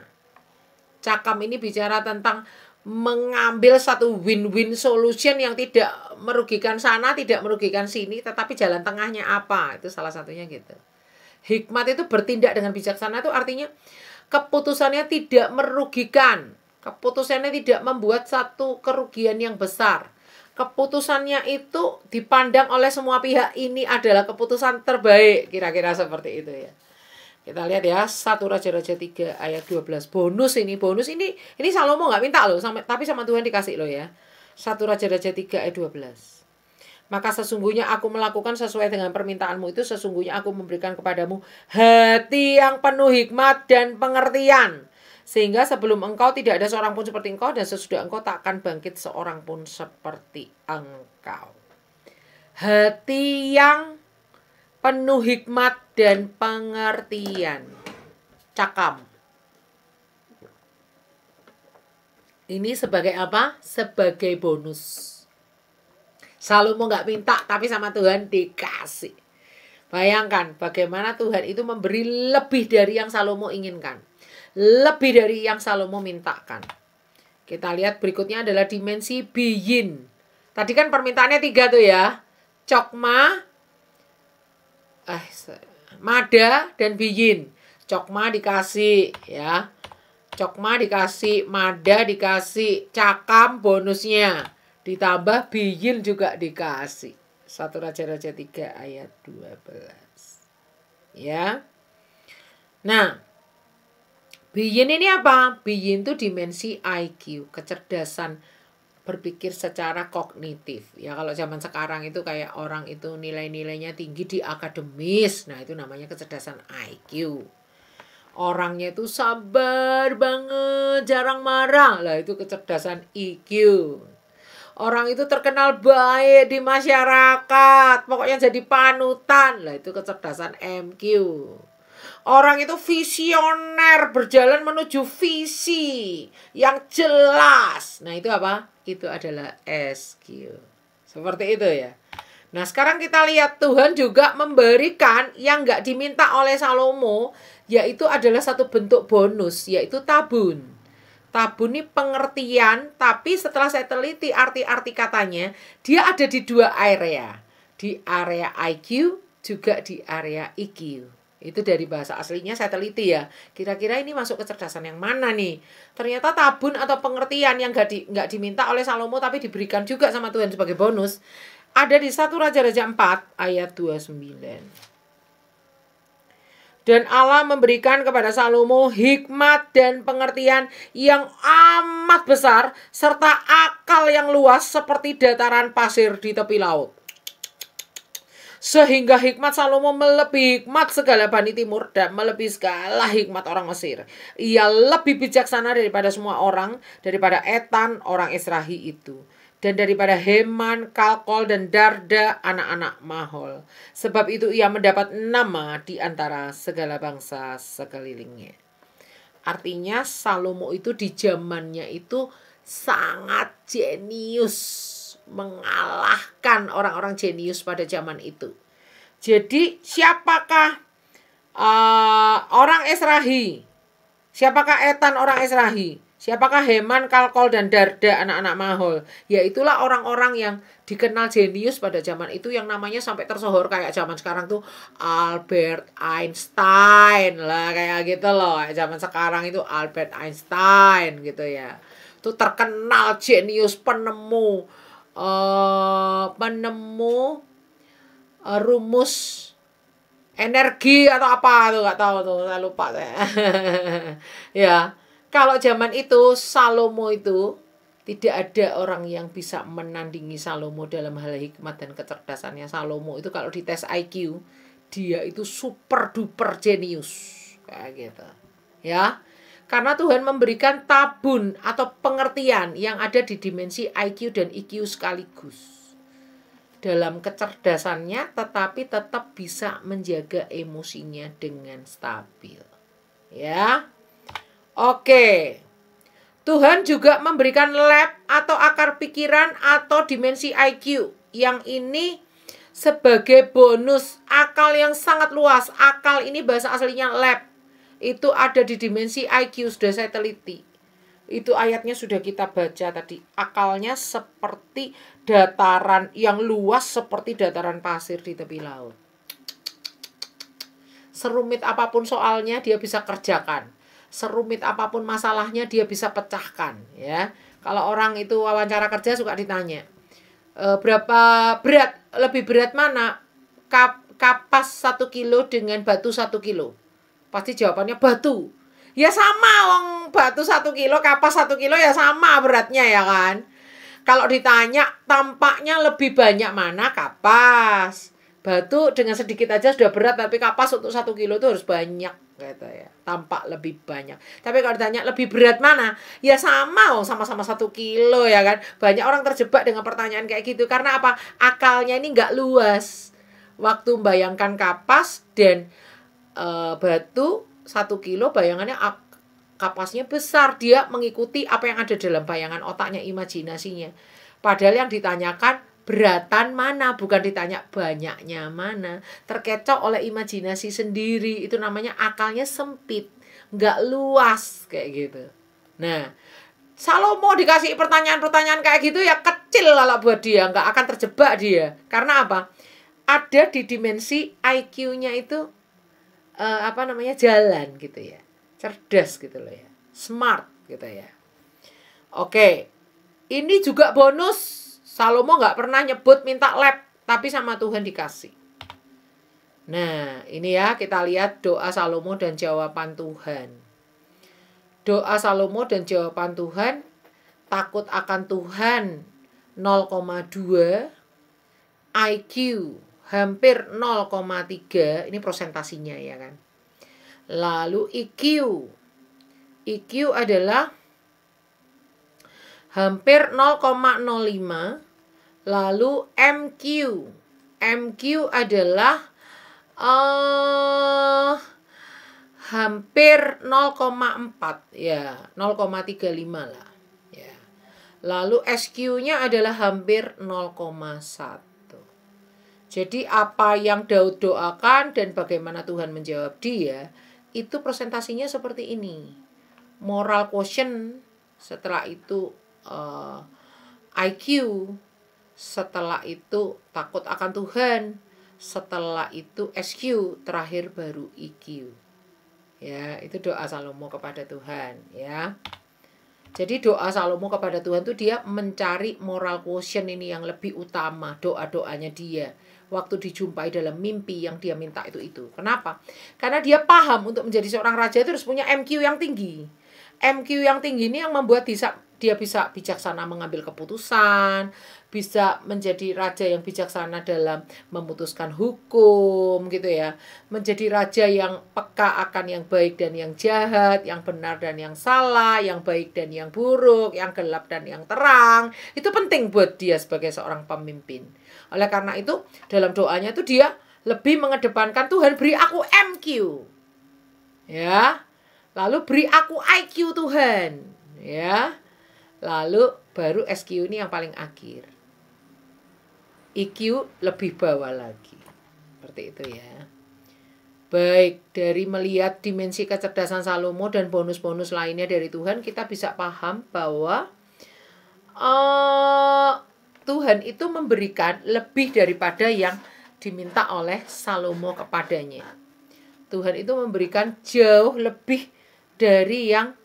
Cakam ini bicara tentang mengambil satu win-win solution yang tidak merugikan sana, tidak merugikan sini, tetapi jalan tengahnya apa? Itu salah satunya gitu. Hikmat itu bertindak dengan bijaksana itu artinya keputusannya tidak merugikan. Keputusannya tidak membuat satu kerugian yang besar. Keputusannya itu dipandang oleh semua pihak ini adalah keputusan terbaik. Kira-kira seperti itu ya. Kita lihat ya, 1 Raja-Raja 3 ayat 12. Bonus ini Salomo nggak minta loh, tapi sama Tuhan dikasih loh ya. 1 Raja-Raja 3 ayat 12. Maka sesungguhnya aku melakukan sesuai dengan permintaanmu itu, sesungguhnya aku memberikan kepadamu hati yang penuh hikmat dan pengertian. Sehingga sebelum engkau tidak ada seorang pun seperti engkau, dan sesudah engkau tak akan bangkit seorang pun seperti engkau. hati yang penuh hikmat dan pengertian. Cakam. Ini sebagai apa? Sebagai bonus. Salomo nggak minta, tapi sama Tuhan dikasih. Bayangkan bagaimana Tuhan itu memberi lebih dari yang Salomo inginkan. Lebih dari yang Salomo mintakan. Kita lihat berikutnya adalah dimensi biyin. Tadi kan permintaannya 3 tuh ya. Cokma, mada, dan biyin. Cokma dikasih ya. Cokma dikasih, mada dikasih, cakam bonusnya. Ditambah biyin juga dikasih. 1 Raja-Raja 3 ayat 12. Ya. Nah, biyin ini apa? Biyin itu dimensi IQ, kecerdasan berpikir secara kognitif. Ya kalau zaman sekarang itu kayak orang itu nilai-nilainya tinggi di akademis. Nah, itu namanya kecerdasan IQ. Orangnya itu sabar banget, jarang marah. Lah itu kecerdasan EQ. Orang itu terkenal baik di masyarakat, pokoknya jadi panutan. Lah itu kecerdasan MQ. Orang itu visioner, berjalan menuju visi yang jelas. Nah itu apa? Itu adalah SQ. Seperti itu ya. Nah sekarang kita lihat Tuhan juga memberikan yang gak diminta oleh Salomo, yaitu adalah satu bentuk bonus, yaitu tabun. Tabun ini pengertian, tapi setelah saya teliti arti-arti katanya, dia ada di 2 area. Di area IQ, juga di area EQ. Itu dari bahasa aslinya saya teliti ya. Kira-kira ini masuk kecerdasan yang mana nih? Ternyata tabun atau pengertian yang nggak diminta oleh Salomo, tapi diberikan juga sama Tuhan sebagai bonus. Ada di 1 Raja-Raja 4 ayat 29. Dan Allah memberikan kepada Salomo hikmat dan pengertian yang amat besar, serta akal yang luas seperti dataran pasir di tepi laut. Sehingga hikmat Salomo melebihi hikmat segala Bani Timur dan melebihi segala hikmat orang Mesir. Ia lebih bijaksana daripada semua orang, daripada Etan orang Israhi itu. Dan daripada Heman, Kalkol, dan Darda, anak-anak Mahol. Sebab itu ia mendapat nama di antara segala bangsa sekelilingnya. Artinya Salomo itu di zamannya itu sangat jenius. Mengalahkan orang-orang jenius pada zaman itu. Jadi siapakah orang Israhi? Siapakah Etan orang Israhi? Siapakah Heman, Kalkol, dan Darda, anak-anak Mahol? Ya itulah orang-orang yang dikenal jenius pada zaman itu yang namanya sampai tersohor kayak zaman sekarang tuh Albert Einstein lah kayak gitu loh. Zaman sekarang itu Albert Einstein gitu ya. Itu terkenal jenius penemu rumus energi atau apa tuh nggak tahu tuh saya lupa saya. Ya. Kalau zaman itu Salomo itu tidak ada orang yang bisa menandingi Salomo dalam hal hikmat dan kecerdasannya. Salomo itu kalau dites IQ dia itu super duper jenius kayak gitu. Ya. Karena Tuhan memberikan tabun atau pengertian yang ada di dimensi IQ dan EQ sekaligus. Dalam kecerdasannya tetapi tetap bisa menjaga emosinya dengan stabil. Ya. Oke. Tuhan juga memberikan lab atau akar pikiran atau dimensi IQ. Yang ini sebagai bonus akal yang sangat luas. Akal ini bahasa aslinya lab. Itu ada di dimensi IQ, sudah saya teliti. Itu ayatnya sudah kita baca tadi. Akalnya seperti dataran yang luas seperti dataran pasir di tepi laut. Serumit apapun soalnya dia bisa kerjakan. Serumit apapun masalahnya dia bisa pecahkan ya. Kalau orang itu wawancara kerja suka ditanya berapa berat, lebih berat mana kapas 1 kilo dengan batu 1 kilo? Pasti jawabannya batu. Ya sama wong batu 1 kilo, kapas 1 kilo ya sama beratnya ya kan. Kalau ditanya tampaknya lebih banyak mana kapas. Batu dengan sedikit aja sudah berat, tapi kapas untuk 1 kilo itu harus banyak gitu ya, tampak lebih banyak. Tapi kalau ditanya lebih berat mana, ya sama, sama-sama 1 kilo ya kan. Banyak orang terjebak dengan pertanyaan kayak gitu karena apa? Akalnya ini nggak luas. Waktu membayangkan kapas dan batu 1 kilo, bayangannya kapasnya besar, dia mengikuti apa yang ada dalam bayangan otaknya, imajinasinya. Padahal yang ditanyakan beratan mana, bukan ditanya banyaknya mana. Terkecoh oleh imajinasi sendiri, itu namanya akalnya sempit, nggak luas kayak gitu. Nah, Salomo dikasih pertanyaan-pertanyaan kayak gitu ya kecil lah buat dia, nggak akan terjebak dia. Karena apa? Ada di dimensi IQ-nya itu jalan gitu ya, cerdas gitu loh ya, smart gitu ya. Oke, ini juga bonus. Salomo nggak pernah nyebut minta lab, tapi sama Tuhan dikasih. Nah, ini ya kita lihat doa Salomo dan jawaban Tuhan. Doa Salomo dan jawaban Tuhan, takut akan Tuhan 0,2, IQ hampir 0,3, ini prosentasinya ya kan. Lalu IQ adalah hampir 0,05. Lalu MQ adalah hampir 0,4 ya, 0,35 lah ya. Lalu SQ-nya adalah hampir 0,1. Jadi apa yang Daud doakan dan bagaimana Tuhan menjawab dia, itu presentasinya seperti ini. Moral quotient, setelah itu IQ, setelah itu takut akan Tuhan, setelah itu SQ, terakhir baru IQ. Ya, itu doa Salomo kepada Tuhan ya. Jadi doa Salomo kepada Tuhan itu dia mencari moral quotient ini yang lebih utama, doa-doanya dia. Waktu dijumpai dalam mimpi yang dia minta itu. Kenapa? Karena dia paham untuk menjadi seorang raja itu harus punya MQ yang tinggi. MQ yang tinggi ini yang membuat dia bisa bijaksana mengambil keputusan, bisa menjadi raja yang bijaksana dalam memutuskan hukum gitu ya. Menjadi raja yang peka akan yang baik dan yang jahat, yang benar dan yang salah, yang baik dan yang buruk, yang gelap dan yang terang. Itu penting buat dia sebagai seorang pemimpin. Oleh karena itu, dalam doanya itu dia lebih mengedepankan Tuhan beri aku MQ. Ya. Lalu beri aku IQ Tuhan. Ya. Lalu baru SQ ini yang paling akhir. IQ lebih bawah lagi. Seperti itu ya. Baik, dari melihat dimensi kecerdasan Salomo dan bonus-bonus lainnya dari Tuhan, kita bisa paham bahwa Tuhan itu memberikan lebih daripada yang diminta oleh Salomo kepadanya. Tuhan itu memberikan jauh lebih dari yang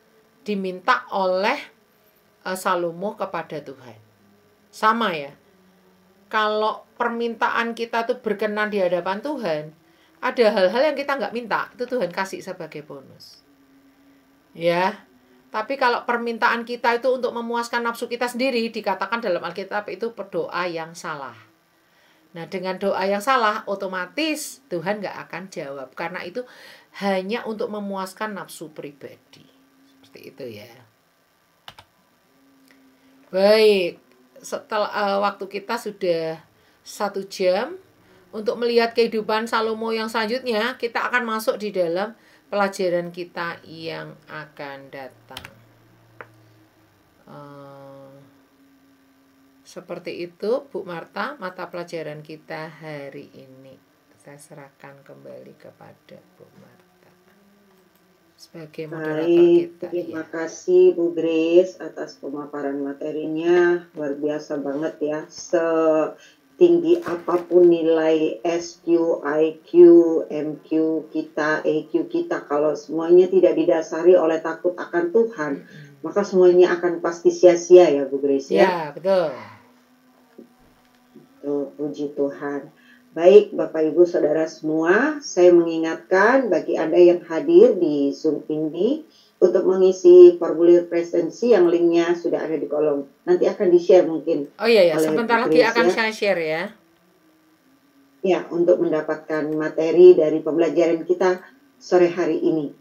diminta oleh Salomo kepada Tuhan. Sama ya. Kalau permintaan kita tuh berkenan di hadapan Tuhan, ada hal-hal yang kita nggak minta, itu Tuhan kasih sebagai bonus. Ya. Tapi kalau permintaan kita itu untuk memuaskan nafsu kita sendiri, dikatakan dalam Alkitab itu berdoa yang salah. Nah, dengan doa yang salah, otomatis Tuhan nggak akan jawab. Karena itu hanya untuk memuaskan nafsu pribadi. Seperti itu ya. Baik, setelah waktu kita sudah 1 jam. Untuk melihat kehidupan Salomo yang selanjutnya, kita akan masuk di dalam pelajaran kita yang akan datang. Seperti itu, Bu Marta, mata pelajaran kita hari ini. Saya serahkan kembali kepada Bu Marta sebagai moderator kita. Terima kasih Bu Grace atas pemaparan materinya. Luar biasa banget ya. Setinggi apapun nilai SQ, IQ, MQ kita, EQ kita, kalau semuanya tidak didasari oleh takut akan Tuhan, maka semuanya akan pasti sia-sia ya Bu Grace ya. Ya, betul. Tuh, puji Tuhan. Baik Bapak Ibu Saudara semua, saya mengingatkan bagi Anda yang hadir di Zoom ini untuk mengisi formulir presensi yang linknya sudah ada di kolom. Nanti akan di-share mungkin. Oh iya ya, sebentar lagi akan saya share ya. Ya, untuk mendapatkan materi dari pembelajaran kita sore hari ini.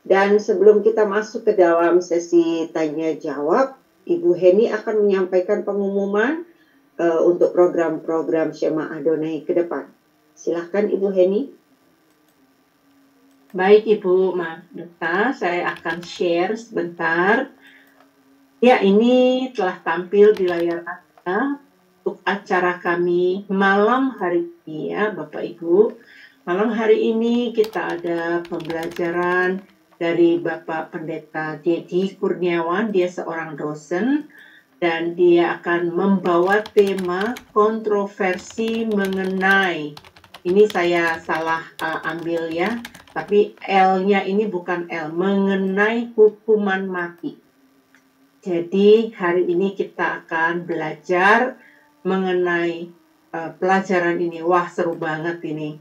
Dan sebelum kita masuk ke dalam sesi tanya jawab, Ibu Heni akan menyampaikan pengumuman untuk program-program Shema Adonai ke depan. Silahkan Ibu Heni. Baik Ibu Marta, saya akan share sebentar. Ya, ini telah tampil di layar Anda untuk acara kami malam hari ini ya Bapak Ibu. Malam hari ini kita ada pembelajaran dari Bapak Pendeta Dedi Kurniawan, dia seorang dosen dan dia akan membawa tema kontroversi mengenai, ini saya salah ambil ya, tapi L-nya ini bukan L, mengenai hukuman mati. Jadi hari ini kita akan belajar mengenai pelajaran ini. Wah, seru banget ini.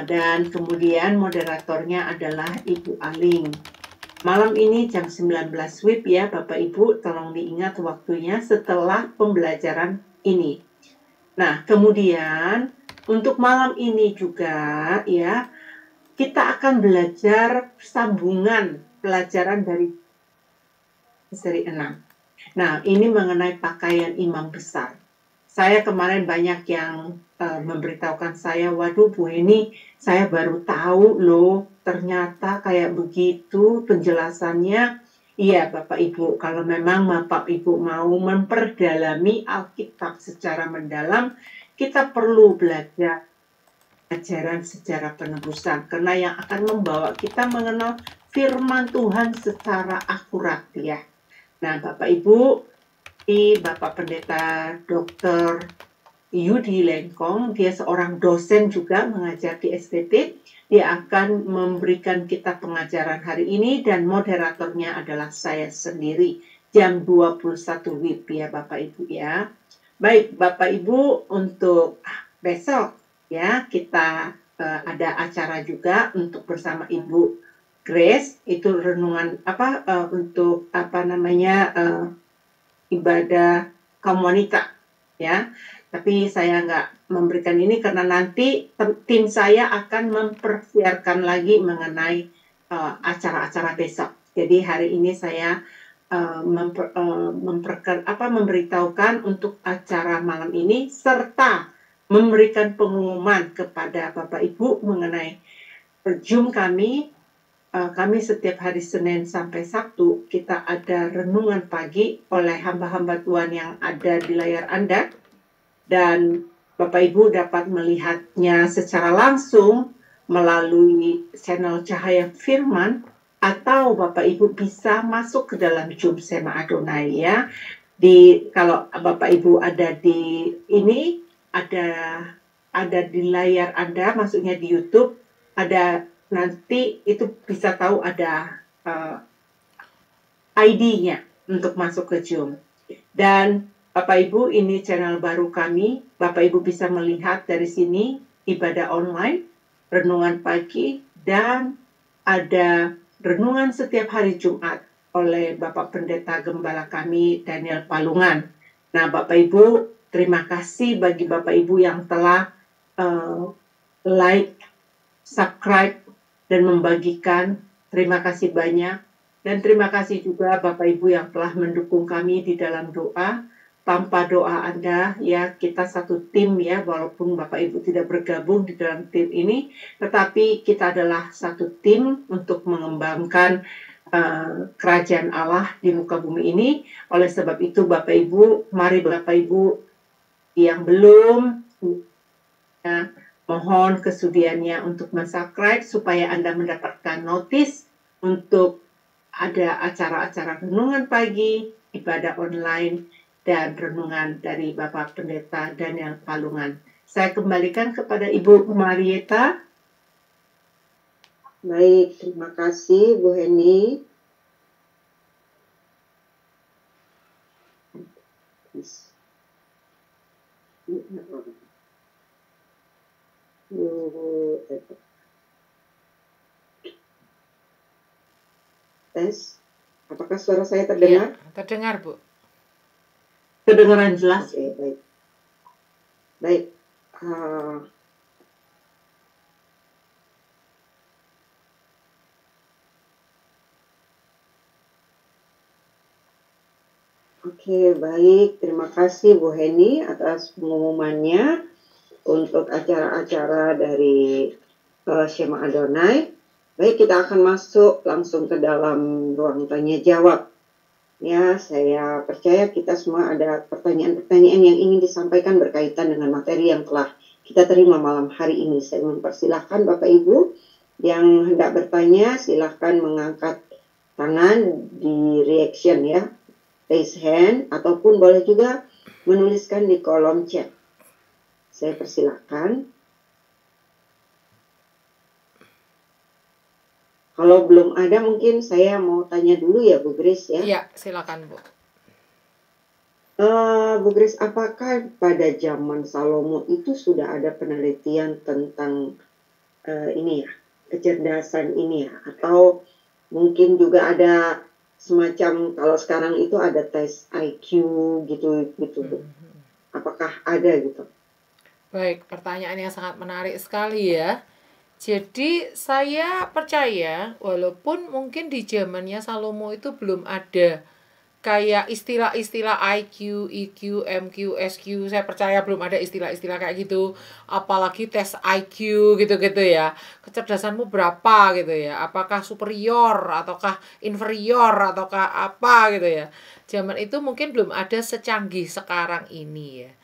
Dan kemudian moderatornya adalah Ibu Aling. Malam ini jam 19 WIB ya Bapak Ibu, tolong diingat waktunya setelah pembelajaran ini. Nah, kemudian untuk malam ini juga ya, kita akan belajar sambungan pelajaran dari seri 6. Nah, ini mengenai pakaian imam besar. Saya kemarin banyak yang memberitahukan saya, waduh Bu Heni, saya baru tahu loh, ternyata kayak begitu penjelasannya. Iya Bapak Ibu, kalau memang Bapak Ibu mau memperdalami Alkitab secara mendalam, kita perlu belajar ajaran sejarah penebusan, karena yang akan membawa kita mengenal firman Tuhan secara akurat ya. Nah, Bapak Ibu, Bapak Pendeta Dr. Yudi Lengkong, dia seorang dosen juga mengajar di STT. Dia akan memberikan kita pengajaran hari ini dan moderatornya adalah saya sendiri. Jam 21 WIB ya Bapak Ibu ya. Baik Bapak Ibu, untuk besok ya kita ada acara juga untuk bersama Ibu Grace, itu renungan untuk ibadah kaum wanita ya. Tapi saya nggak memberikan ini karena nanti tim saya akan mempersiapkan lagi mengenai acara-acara besok. Jadi hari ini saya memberitahukan untuk acara malam ini serta memberikan pengumuman kepada Bapak Ibu mengenai Zoom kami. Kami setiap hari Senin sampai Sabtu kita ada renungan pagi oleh hamba-hamba Tuhan yang ada di layar Anda, dan Bapak Ibu dapat melihatnya secara langsung melalui channel Cahaya Firman, atau Bapak Ibu bisa masuk ke dalam Zoom Shema Adonai ya. Kalau Bapak Ibu ada di ini, ada di layar Anda, maksudnya di YouTube, ada nanti itu bisa tahu ada ID-nya untuk masuk ke Zoom. Dan Bapak Ibu, ini channel baru kami. Bapak Ibu bisa melihat dari sini ibadah online, renungan pagi, dan ada renungan setiap hari Jumat oleh Bapak Pendeta Gembala kami, Daniel Palungan. Nah, Bapak Ibu, terima kasih bagi Bapak Ibu yang telah like, subscribe, dan membagikan. Terima kasih banyak. Dan terima kasih juga Bapak Ibu yang telah mendukung kami di dalam doa. Tanpa doa Anda, ya kita satu tim ya, walaupun Bapak Ibu tidak bergabung di dalam tim ini, tetapi kita adalah satu tim untuk mengembangkan kerajaan Allah di muka bumi ini. Oleh sebab itu Bapak Ibu, mari Bapak Ibu yang belum ya, mohon kesudiannya untuk subscribe supaya Anda mendapatkan notis untuk ada acara-acara renungan pagi, ibadah online, dan renungan dari Bapak Pendeta Daniel Palungan. Saya kembalikan kepada Ibu Marieta. Baik, terima kasih Bu Heni. Tes, apakah suara saya terdengar? Ya, terdengar Bu. Kedengaran jelas. Oke, baik. Baik. Oke, baik. Terima kasih Bu Heni atas pengumumannya untuk acara-acara dari Shema Adonai. Baik, kita akan masuk langsung ke dalam ruang tanya jawab. Ya, saya percaya kita semua ada pertanyaan-pertanyaan yang ingin disampaikan berkaitan dengan materi yang telah kita terima malam hari ini. Saya mempersilahkan Bapak Ibu yang hendak bertanya, silahkan mengangkat tangan di reaction ya, raise hand, ataupun boleh juga menuliskan di kolom chat. Saya persilahkan. Kalau belum ada mungkin saya mau tanya dulu ya Bu Grace ya. Iya, silakan Bu. Bu Grace, apakah pada zaman Salomo itu sudah ada penelitian tentang ini ya, kecerdasan ini ya, atau mungkin juga ada semacam kalau sekarang itu ada tes IQ gitu Bu. Apakah ada gitu? Baik, pertanyaan yang sangat menarik sekali ya. Jadi saya percaya walaupun mungkin di zamannya Salomo itu belum ada kayak istilah-istilah IQ, EQ, MQ, SQ, saya percaya belum ada istilah-istilah kayak gitu. Apalagi tes IQ gitu-gitu ya. Kecerdasanmu berapa gitu ya. Apakah superior ataukah inferior ataukah apa gitu ya. Zaman itu mungkin belum ada secanggih sekarang ini ya.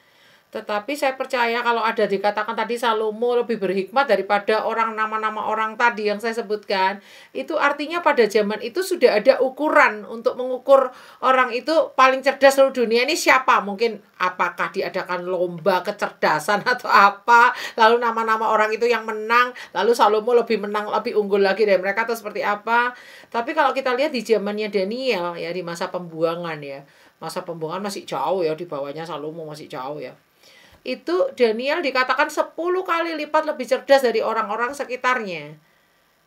Tetapi saya percaya kalau ada dikatakan tadi Salomo lebih berhikmat daripada nama-nama orang tadi yang saya sebutkan. Itu artinya pada zaman itu sudah ada ukuran untuk mengukur orang itu paling cerdas seluruh dunia ini siapa. Mungkin apakah diadakan lomba kecerdasan atau apa. Lalu nama-nama orang itu yang menang. Lalu Salomo lebih menang, lebih unggul lagi dari mereka atau seperti apa. Tapi kalau kita lihat di zamannya Daniel ya, di masa pembuangan ya. Masa pembuangan masih jauh ya, di bawahnya Salomo masih jauh ya. Itu Daniel dikatakan 10 kali lipat lebih cerdas dari orang-orang sekitarnya.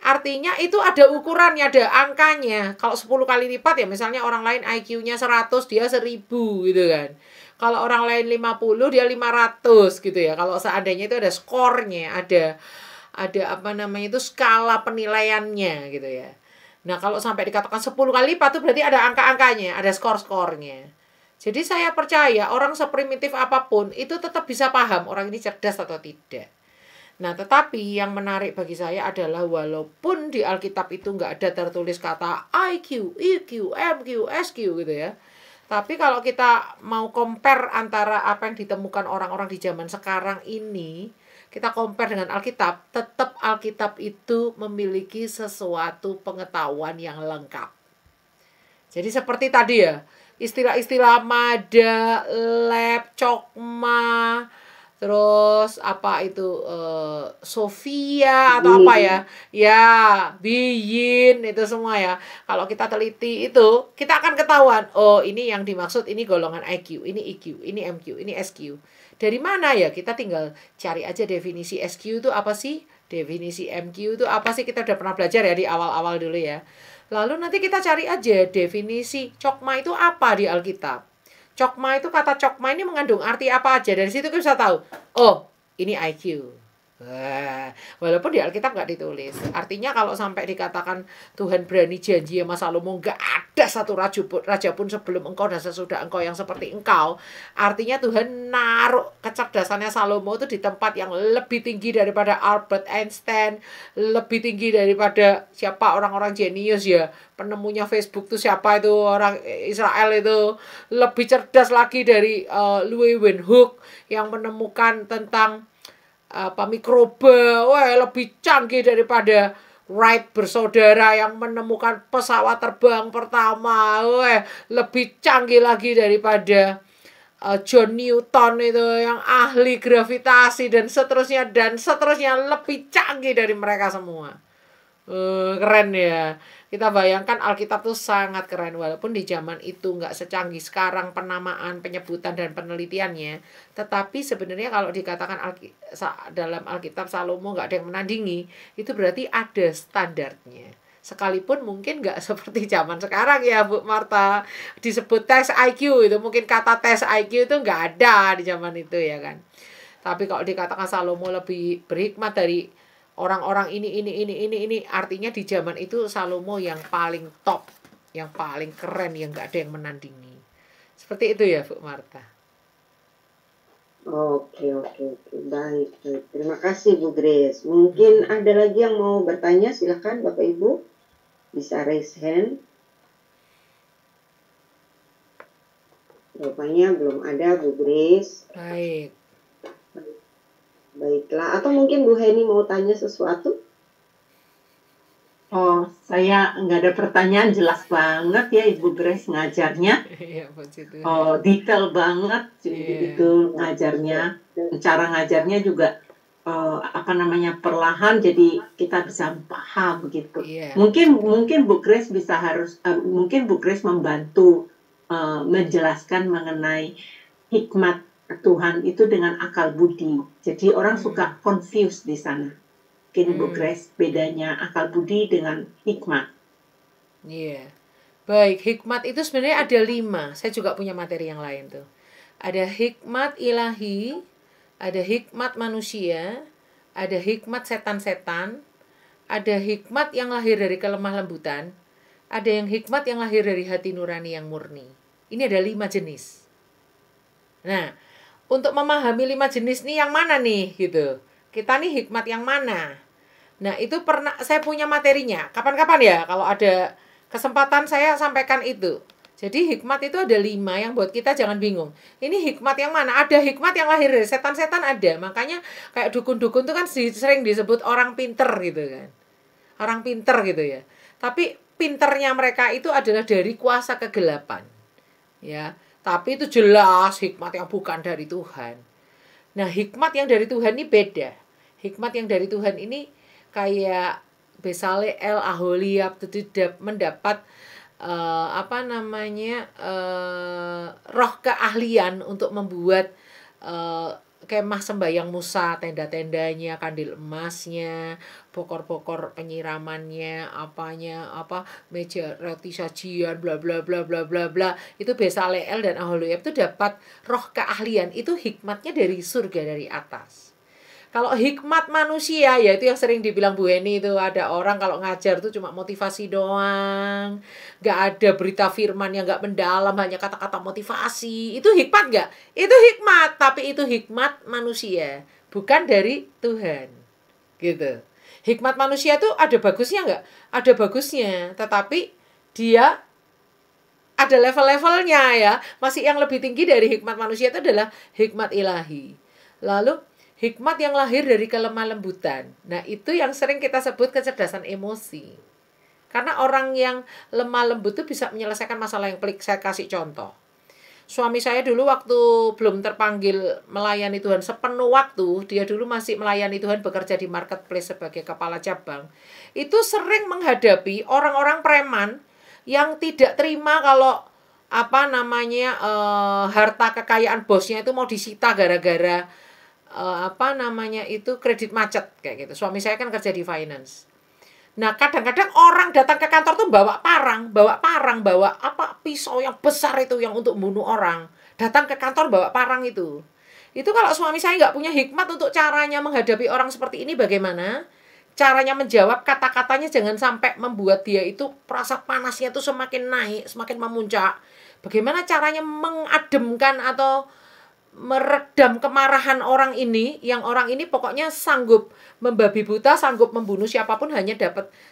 Artinya itu ada ukurannya, ada angkanya. Kalau 10 kali lipat ya misalnya orang lain IQ-nya 100, dia 1000 gitu kan. Kalau orang lain 50, dia 500 gitu ya. Kalau seandainya itu ada skornya, ada apa namanya itu skala penilaiannya gitu ya. Nah, kalau sampai dikatakan 10 kali lipat itu berarti ada angka-angkanya, ada skor-skornya. Jadi saya percaya orang seprimitif apapun itu tetap bisa paham orang ini cerdas atau tidak. Nah, tetapi yang menarik bagi saya adalah walaupun di Alkitab itu nggak ada tertulis kata IQ, EQ, MQ, SQ gitu ya. Tapi kalau kita mau compare antara apa yang ditemukan orang-orang di zaman sekarang ini, kita compare dengan Alkitab, tetap Alkitab itu memiliki sesuatu pengetahuan yang lengkap. Jadi seperti tadi ya, istilah-istilah mada, lab, cokma, terus apa itu Sofia atau apa ya, ya biyin itu semua ya. Kalau kita teliti itu kita akan ketahuan, oh ini yang dimaksud ini golongan IQ, ini EQ, ini MQ, ini SQ. Dari mana ya? Kita tinggal cari aja definisi SQ itu apa sih, definisi MQ itu apa sih, kita udah pernah belajar ya di awal-awal dulu ya. Lalu nanti kita cari aja definisi cokma itu apa di Alkitab. Cokma itu, kata cokma ini mengandung arti apa aja. Dari situ kita bisa tahu, oh ini IQ. Wah, walaupun di Alkitab nggak ditulis. Artinya kalau sampai dikatakan Tuhan berani janji sama Salomo nggak ada satu raja pun sebelum engkau dan sesudah engkau yang seperti engkau. Artinya Tuhan naruh kecerdasannya Salomo itu di tempat yang lebih tinggi daripada Albert Einstein, lebih tinggi daripada siapa orang-orang jenius ya. Penemunya Facebook tuh siapa itu, orang Israel itu. Lebih cerdas lagi dari Louis Windhoek yang menemukan tentang mikroba, wah lebih canggih daripada Wright bersaudara yang menemukan pesawat terbang pertama, wah lebih canggih lagi daripada John Newton itu yang ahli gravitasi dan seterusnya lebih canggih dari mereka semua. Keren ya. Kita bayangkan Alkitab tuh sangat keren. Walaupun di zaman itu nggak secanggih sekarang penamaan, penyebutan, dan penelitiannya. Tetapi sebenarnya kalau dikatakan dalam Alkitab Salomo nggak ada yang menandingi, itu berarti ada standarnya. Sekalipun mungkin nggak seperti zaman sekarang ya Bu Marta. Disebut tes IQ itu, mungkin kata tes IQ itu nggak ada di zaman itu ya kan. Tapi kalau dikatakan Salomo lebih berhikmat dari orang-orang ini, artinya di zaman itu Salomo yang paling top, yang paling keren, yang nggak ada yang menandingi. Seperti itu ya Bu Marta. Oke. Baik. Terima kasih Bu Grace. Mungkin ada lagi yang mau bertanya, silakan Bapak Ibu. Bisa raise hand. Rupanya belum ada Bu Grace. Baik. Baiklah, atau mungkin Bu Heni mau tanya sesuatu? Oh, saya nggak ada pertanyaan, jelas banget ya Ibu Grace ngajarnya. Iya, puji Tuhan. Oh, detail banget Iya. itu ngajarnya. Cara ngajarnya juga perlahan, jadi kita bisa paham begitu. Iya. Mungkin Bu Grace mungkin Bu Grace membantu menjelaskan mengenai hikmat Tuhan itu dengan akal budi. Jadi orang suka confuse di sana. Mungkin Bu Grace bedanya akal budi dengan hikmat. Iya. Baik, hikmat itu sebenarnya ada 5. Saya juga punya materi yang lain tuh. Ada hikmat ilahi, ada hikmat manusia, ada hikmat setan-setan, ada hikmat yang lahir dari kelemah lembutan, ada yang hikmat yang lahir dari hati nurani yang murni. Ini ada 5 jenis. Nah, untuk memahami 5 jenis nih yang mana nih gitu. Kita nih hikmat yang mana? Nah, itu pernah saya punya materinya. Kapan-kapan ya kalau ada kesempatan saya sampaikan itu. Jadi hikmat itu ada 5 yang buat kita jangan bingung. Ini hikmat yang mana? Ada hikmat yang lahir dari setan-setan ada. Makanya kayak dukun-dukun itu kan sering disebut orang pinter gitu kan. Orang pinter gitu ya. Tapi pinternya mereka itu adalah dari kuasa kegelapan. Ya, tapi itu jelas hikmat yang bukan dari Tuhan. Nah, hikmat yang dari Tuhan ini beda. Hikmat yang dari Tuhan ini kayak Bezaleel, Aholiab mendapat roh keahlian untuk membuat kemah sembayang Musa, tenda-tendanya, kandil emasnya, pokor-pokor penyiramannya, meja roti sajian, bla bla bla bla bla bla. Itu Bezaleel dan Aholiab itu dapat roh keahlian. Itu hikmatnya dari surga, dari atas. Kalau hikmat manusia, ya itu yang sering dibilang Bu Heni, itu ada orang kalau ngajar tuh cuma motivasi doang, gak ada berita firman yang gak mendalam, hanya kata-kata motivasi. Itu hikmat gak? Itu hikmat, tapi itu hikmat manusia, bukan dari Tuhan. Gitu. Hikmat manusia tuh ada bagusnya gak? Ada bagusnya, tetapi dia ada level-levelnya ya. Masih yang lebih tinggi dari hikmat manusia itu adalah hikmat ilahi. Lalu hikmat yang lahir dari kelemah lembutan. Nah, itu yang sering kita sebut kecerdasan emosi. Karena orang yang lemah lembut itu bisa menyelesaikan masalah yang pelik. Saya kasih contoh. Suami saya dulu waktu belum terpanggil melayani Tuhan sepenuh waktu, dia dulu masih melayani Tuhan, bekerja di marketplace sebagai kepala cabang. Itu sering menghadapi orang-orang preman yang tidak terima kalau harta kekayaan bosnya itu mau disita gara-gara kredit macet kayak gitu. Suami saya kan kerja di finance. Nah, kadang-kadang orang datang ke kantor tuh bawa parang, bawa pisau yang besar itu yang untuk bunuh orang. Datang ke kantor bawa parang itu. Itu kalau suami saya nggak punya hikmat untuk caranya menghadapi orang seperti ini bagaimana? Caranya menjawab, kata-katanya jangan sampai membuat dia itu rasa panasnya tuh semakin naik, semakin memuncak. Bagaimana caranya mengademkan atau meredam kemarahan orang ini, yang orang ini pokoknya sanggup membabi buta, sanggup membunuh siapapun hanya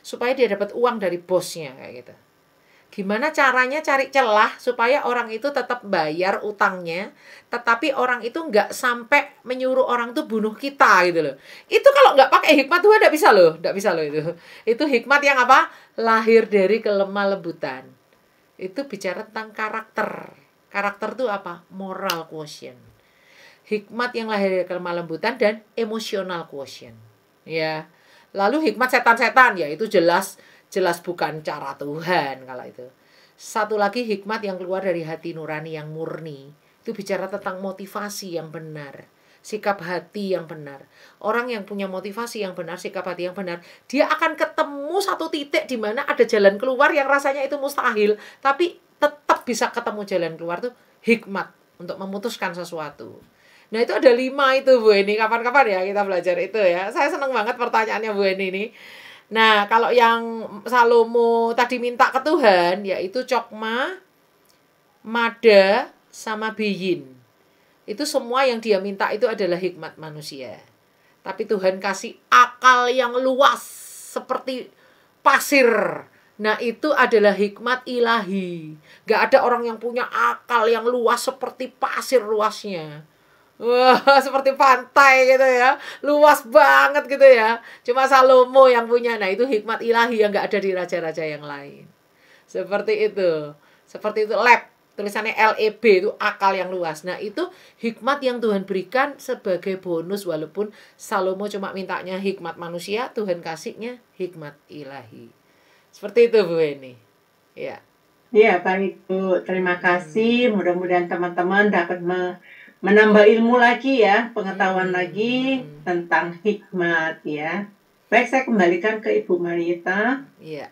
supaya dia dapat uang dari bosnya kayak gitu. Gimana caranya cari celah supaya orang itu tetap bayar utangnya, tetapi orang itu nggak sampai menyuruh orang tuh bunuh kita gitu loh. Itu kalau nggak pakai hikmat Tuhan nggak bisa loh itu. Itu hikmat yang apa? Lahir dari kelemah lembutan. Itu bicara tentang karakter. Karakter itu apa? Moral quotient. Hikmat yang lahir dari kelemah lembutan dan emotional quotient. Ya. Lalu hikmat setan-setan, ya itu jelas bukan cara Tuhan kalau itu. Satu lagi hikmat yang keluar dari hati nurani yang murni. Itu bicara tentang motivasi yang benar, sikap hati yang benar. Orang yang punya motivasi yang benar, sikap hati yang benar, dia akan ketemu satu titik di mana ada jalan keluar yang rasanya itu mustahil, tapi tetap bisa ketemu jalan keluar tuh hikmat untuk memutuskan sesuatu. Nah, itu ada 5 itu Bu Eni. Kapan-kapan ya kita belajar itu ya. Saya senang banget pertanyaannya Bu Eni ini. Nah, kalau yang Salomo tadi minta ke Tuhan, yaitu Cokma, Mada, sama Beyin. Itu semua yang dia minta itu adalah hikmat manusia. Tapi Tuhan kasih akal yang luas seperti pasir. Nah, itu adalah hikmat ilahi. Gak ada orang yang punya akal yang luas seperti pasir luasnya. Wah, seperti pantai gitu ya. Luas banget gitu ya. Cuma Salomo yang punya. Nah, itu hikmat ilahi yang gak ada di raja-raja yang lain. Seperti itu. Seperti itu lab. Tulisannya LEB itu akal yang luas. Nah, itu hikmat yang Tuhan berikan sebagai bonus. Walaupun Salomo cuma mintanya hikmat manusia, Tuhan kasihnya hikmat ilahi. Seperti itu Bu Eni. Ya. Ya, baik Bu. Terima kasih. Mudah-mudahan teman-teman dapat menambah ilmu lagi ya, pengetahuan lagi tentang hikmat ya. Baik, saya kembalikan ke Ibu Marieta. Iya.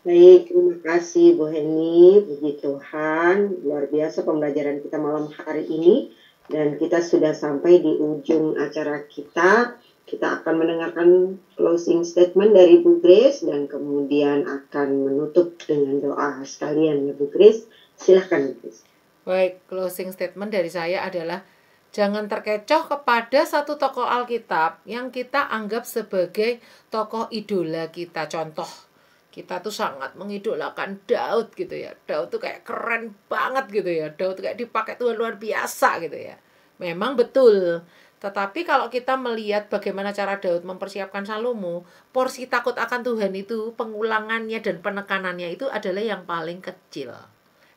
Baik, terima kasih Bu Heni. Puji Tuhan, luar biasa pembelajaran kita malam hari ini. Dan kita sudah sampai di ujung acara kita. Kita akan mendengarkan closing statement dari Bu Grace dan kemudian akan menutup dengan doa sekalian ya Bu Grace. Silahkan Bu Grace. Baik, closing statement dari saya adalah jangan terkecoh kepada satu tokoh Alkitab yang kita anggap sebagai tokoh idola kita. Contoh, kita tuh sangat mengidolakan Daud gitu ya. Daud tuh kayak keren banget gitu ya. Daud tuh kayak dipakai Tuhan luar biasa gitu ya. Memang betul. Tetapi kalau kita melihat bagaimana cara Daud mempersiapkan Salomo, porsi takut akan Tuhan itu, pengulangannya dan penekanannya itu adalah yang paling kecil.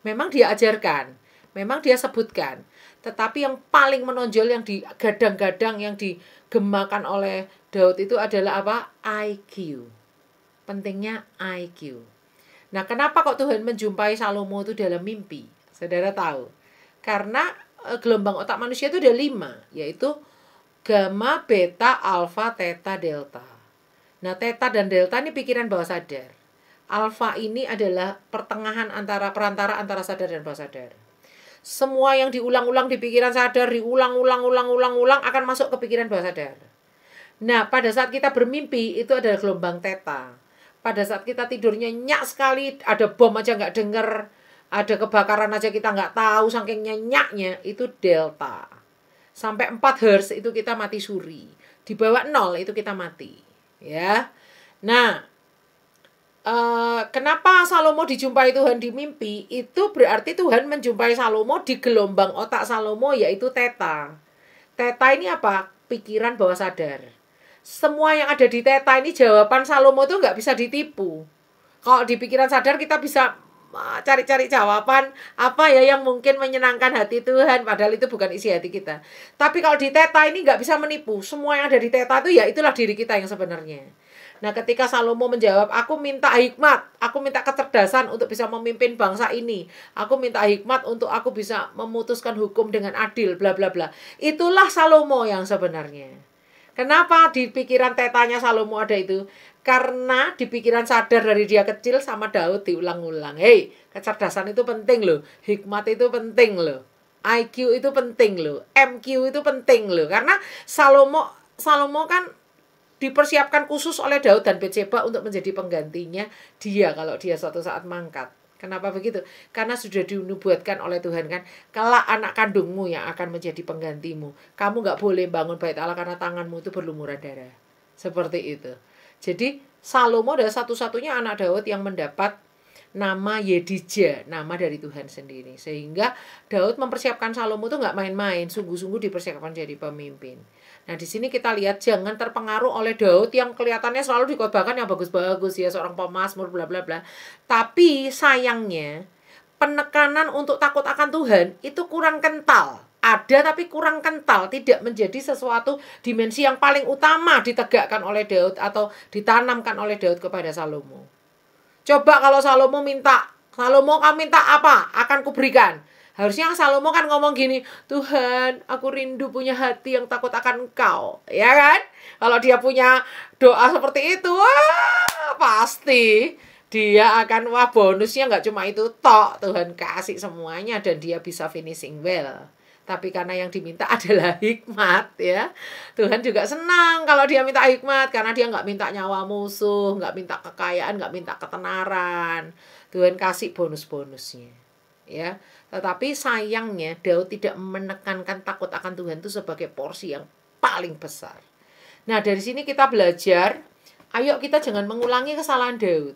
Memang dia ajarkan, memang dia sebutkan. Tetapi yang paling menonjol, yang digadang-gadang, yang digemakan oleh Daud itu adalah apa? IQ. Pentingnya IQ. Nah, kenapa kok Tuhan menjumpai Salomo itu dalam mimpi? Saudara tahu. Karena gelombang otak manusia itu ada 5, yaitu gamma, beta, alfa, theta, delta. Nah, theta dan delta ini pikiran bawah sadar. Alfa ini adalah perantara antara sadar dan bawah sadar. Semua yang diulang-ulang di pikiran sadar, diulang-ulang akan masuk ke pikiran bawah sadar. Nah, pada saat kita bermimpi, itu adalah gelombang theta. Pada saat kita tidurnya nyenyak sekali, ada bom aja nggak denger, ada kebakaran aja kita nggak tahu, saking nyenyaknya, itu delta. Sampai 4 Hz itu kita mati suri. Di bawah 0 itu kita mati. Ya. Nah, kenapa Salomo dijumpai Tuhan di mimpi? Itu berarti Tuhan menjumpai Salomo di gelombang otak Salomo, yaitu theta. Theta ini apa? Pikiran bawah sadar. Semua yang ada di theta ini jawaban Salomo itu nggak bisa ditipu. Kalau di pikiran sadar kita bisa cari-cari jawaban apa ya yang mungkin menyenangkan hati Tuhan, padahal itu bukan isi hati kita. Tapi kalau di theta ini nggak bisa menipu. Semua yang ada di theta itu ya itulah diri kita yang sebenarnya. Nah, ketika Salomo menjawab, aku minta hikmat, aku minta kecerdasan untuk bisa memimpin bangsa ini, aku minta hikmat untuk aku bisa memutuskan hukum dengan adil, bla bla bla. Itulah Salomo yang sebenarnya. Kenapa di pikiran tetanya Salomo ada itu? Karena di pikiran sadar dari dia kecil sama Daud diulang-ulang. Hei, kecerdasan itu penting loh. Hikmat itu penting loh. IQ itu penting loh. MQ itu penting loh. Karena Salomo kan dipersiapkan khusus oleh Daud dan Betseba untuk menjadi penggantinya dia kalau dia suatu saat mangkat. Kenapa begitu? Karena sudah dinubuatkan oleh Tuhan kan, kelak anak kandungmu yang akan menjadi penggantimu. Kamu nggak boleh bangun bait Allah karena tanganmu itu berlumuran darah. Seperti itu. Jadi Salomo adalah satu-satunya anak Daud yang mendapat nama Yedija, nama dari Tuhan sendiri. Sehingga Daud mempersiapkan Salomo itu nggak main-main, sungguh-sungguh dipersiapkan jadi pemimpin. Nah, di sini kita lihat jangan terpengaruh oleh Daud yang kelihatannya selalu dikotbahkan yang bagus-bagus ya, seorang pemazmur bla bla bla. Tapi sayangnya penekanan untuk takut akan Tuhan itu kurang kental. Ada tapi kurang kental, tidak menjadi sesuatu dimensi yang paling utama ditegakkan oleh Daud atau ditanamkan oleh Daud kepada Salomo. Coba kalau Salomo minta, Salomo kamu minta apa? Akan kuberikan. Harusnya Salomo kan ngomong gini, Tuhan, aku rindu punya hati yang takut akan Engkau. Ya kan? Kalau dia punya doa seperti itu, wah, pasti dia akan, wah, bonusnya nggak cuma itu tok. Tuhan kasih semuanya dan dia bisa finishing well. Tapi karena yang diminta adalah hikmat ya. Tuhan juga senang kalau dia minta hikmat. Karena dia nggak minta nyawa musuh, nggak minta kekayaan, nggak minta ketenaran. Tuhan kasih bonus-bonusnya. ya. Tetapi sayangnya Daud tidak menekankan takut akan Tuhan itu sebagai porsi yang paling besar. Nah, dari sini kita belajar, ayo kita jangan mengulangi kesalahan Daud.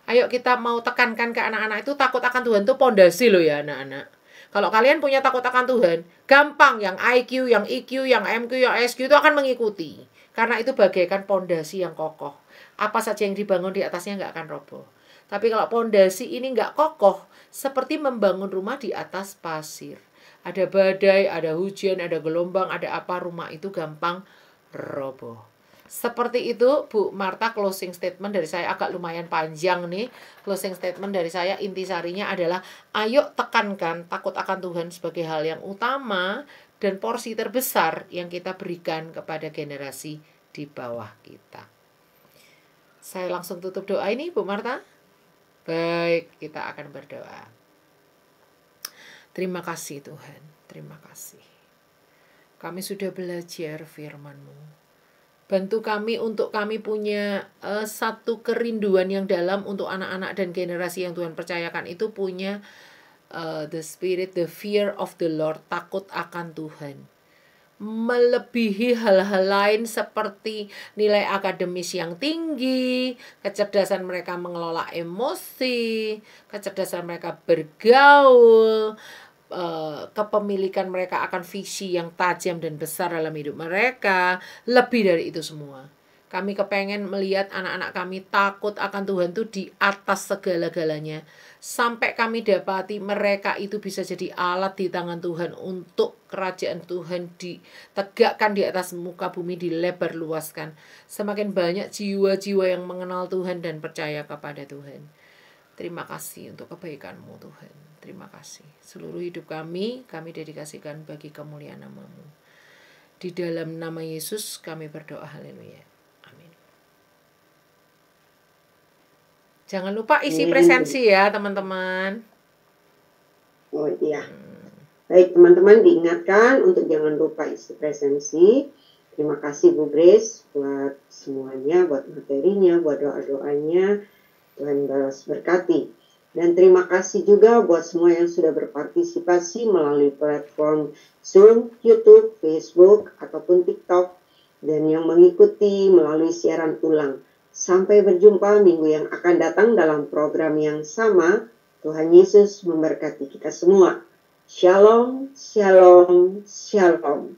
Ayo kita mau tekankan ke anak-anak itu takut akan Tuhan itu pondasi loh ya anak-anak. Kalau kalian punya takut akan Tuhan, gampang yang IQ, yang EQ, yang MQ, yang SQ itu akan mengikuti. Karena itu bagaikan pondasi yang kokoh. Apa saja yang dibangun di atasnya nggak akan roboh. Tapi kalau pondasi ini nggak kokoh, seperti membangun rumah di atas pasir. Ada badai, ada hujan, ada gelombang, ada apa, rumah itu gampang roboh. Seperti itu Bu Marta, closing statement dari saya agak lumayan panjang nih. Closing statement dari saya intisarinya adalah ayo tekankan takut akan Tuhan sebagai hal yang utama dan porsi terbesar yang kita berikan kepada generasi di bawah kita. Saya langsung tutup doa ini Bu Marta. Baik, kita akan berdoa. Terima kasih Tuhan, terima kasih. Kami sudah belajar firman-Mu. Bantu kami untuk kami punya satu kerinduan yang dalam untuk anak-anak dan generasi yang Tuhan percayakan itu punya the spirit, the fear of the Lord, takut akan Tuhan. Melebihi hal-hal lain seperti nilai akademis yang tinggi, kecerdasan mereka mengelola emosi, kecerdasan mereka bergaul, kepemilikan mereka akan visi yang tajam dan besar dalam hidup mereka. Lebih dari itu semua, kami kepengen melihat anak-anak kami takut akan Tuhan itu di atas segala-galanya. Sampai kami dapati mereka itu bisa jadi alat di tangan Tuhan untuk kerajaan Tuhan ditegakkan di atas muka bumi, dilebar luaskan. Semakin banyak jiwa-jiwa yang mengenal Tuhan dan percaya kepada Tuhan. Terima kasih untuk kebaikan-Mu Tuhan. Terima kasih. Seluruh hidup kami dedikasikan bagi kemuliaan nama-Mu. Di dalam nama Yesus kami berdoa, haleluya. Amin. Jangan lupa isi presensi ya teman-teman. Oh iya. Baik teman-teman, diingatkan untuk jangan lupa isi presensi. Terima kasih Bu Grace buat semuanya, buat materinya, buat doa-doanya. Tuhan balas berkati. Dan terima kasih juga buat semua yang sudah berpartisipasi melalui platform Zoom, YouTube, Facebook, ataupun TikTok. Dan yang mengikuti melalui siaran ulang. Sampai berjumpa minggu yang akan datang dalam program yang sama. Tuhan Yesus memberkati kita semua. Shalom, shalom, shalom.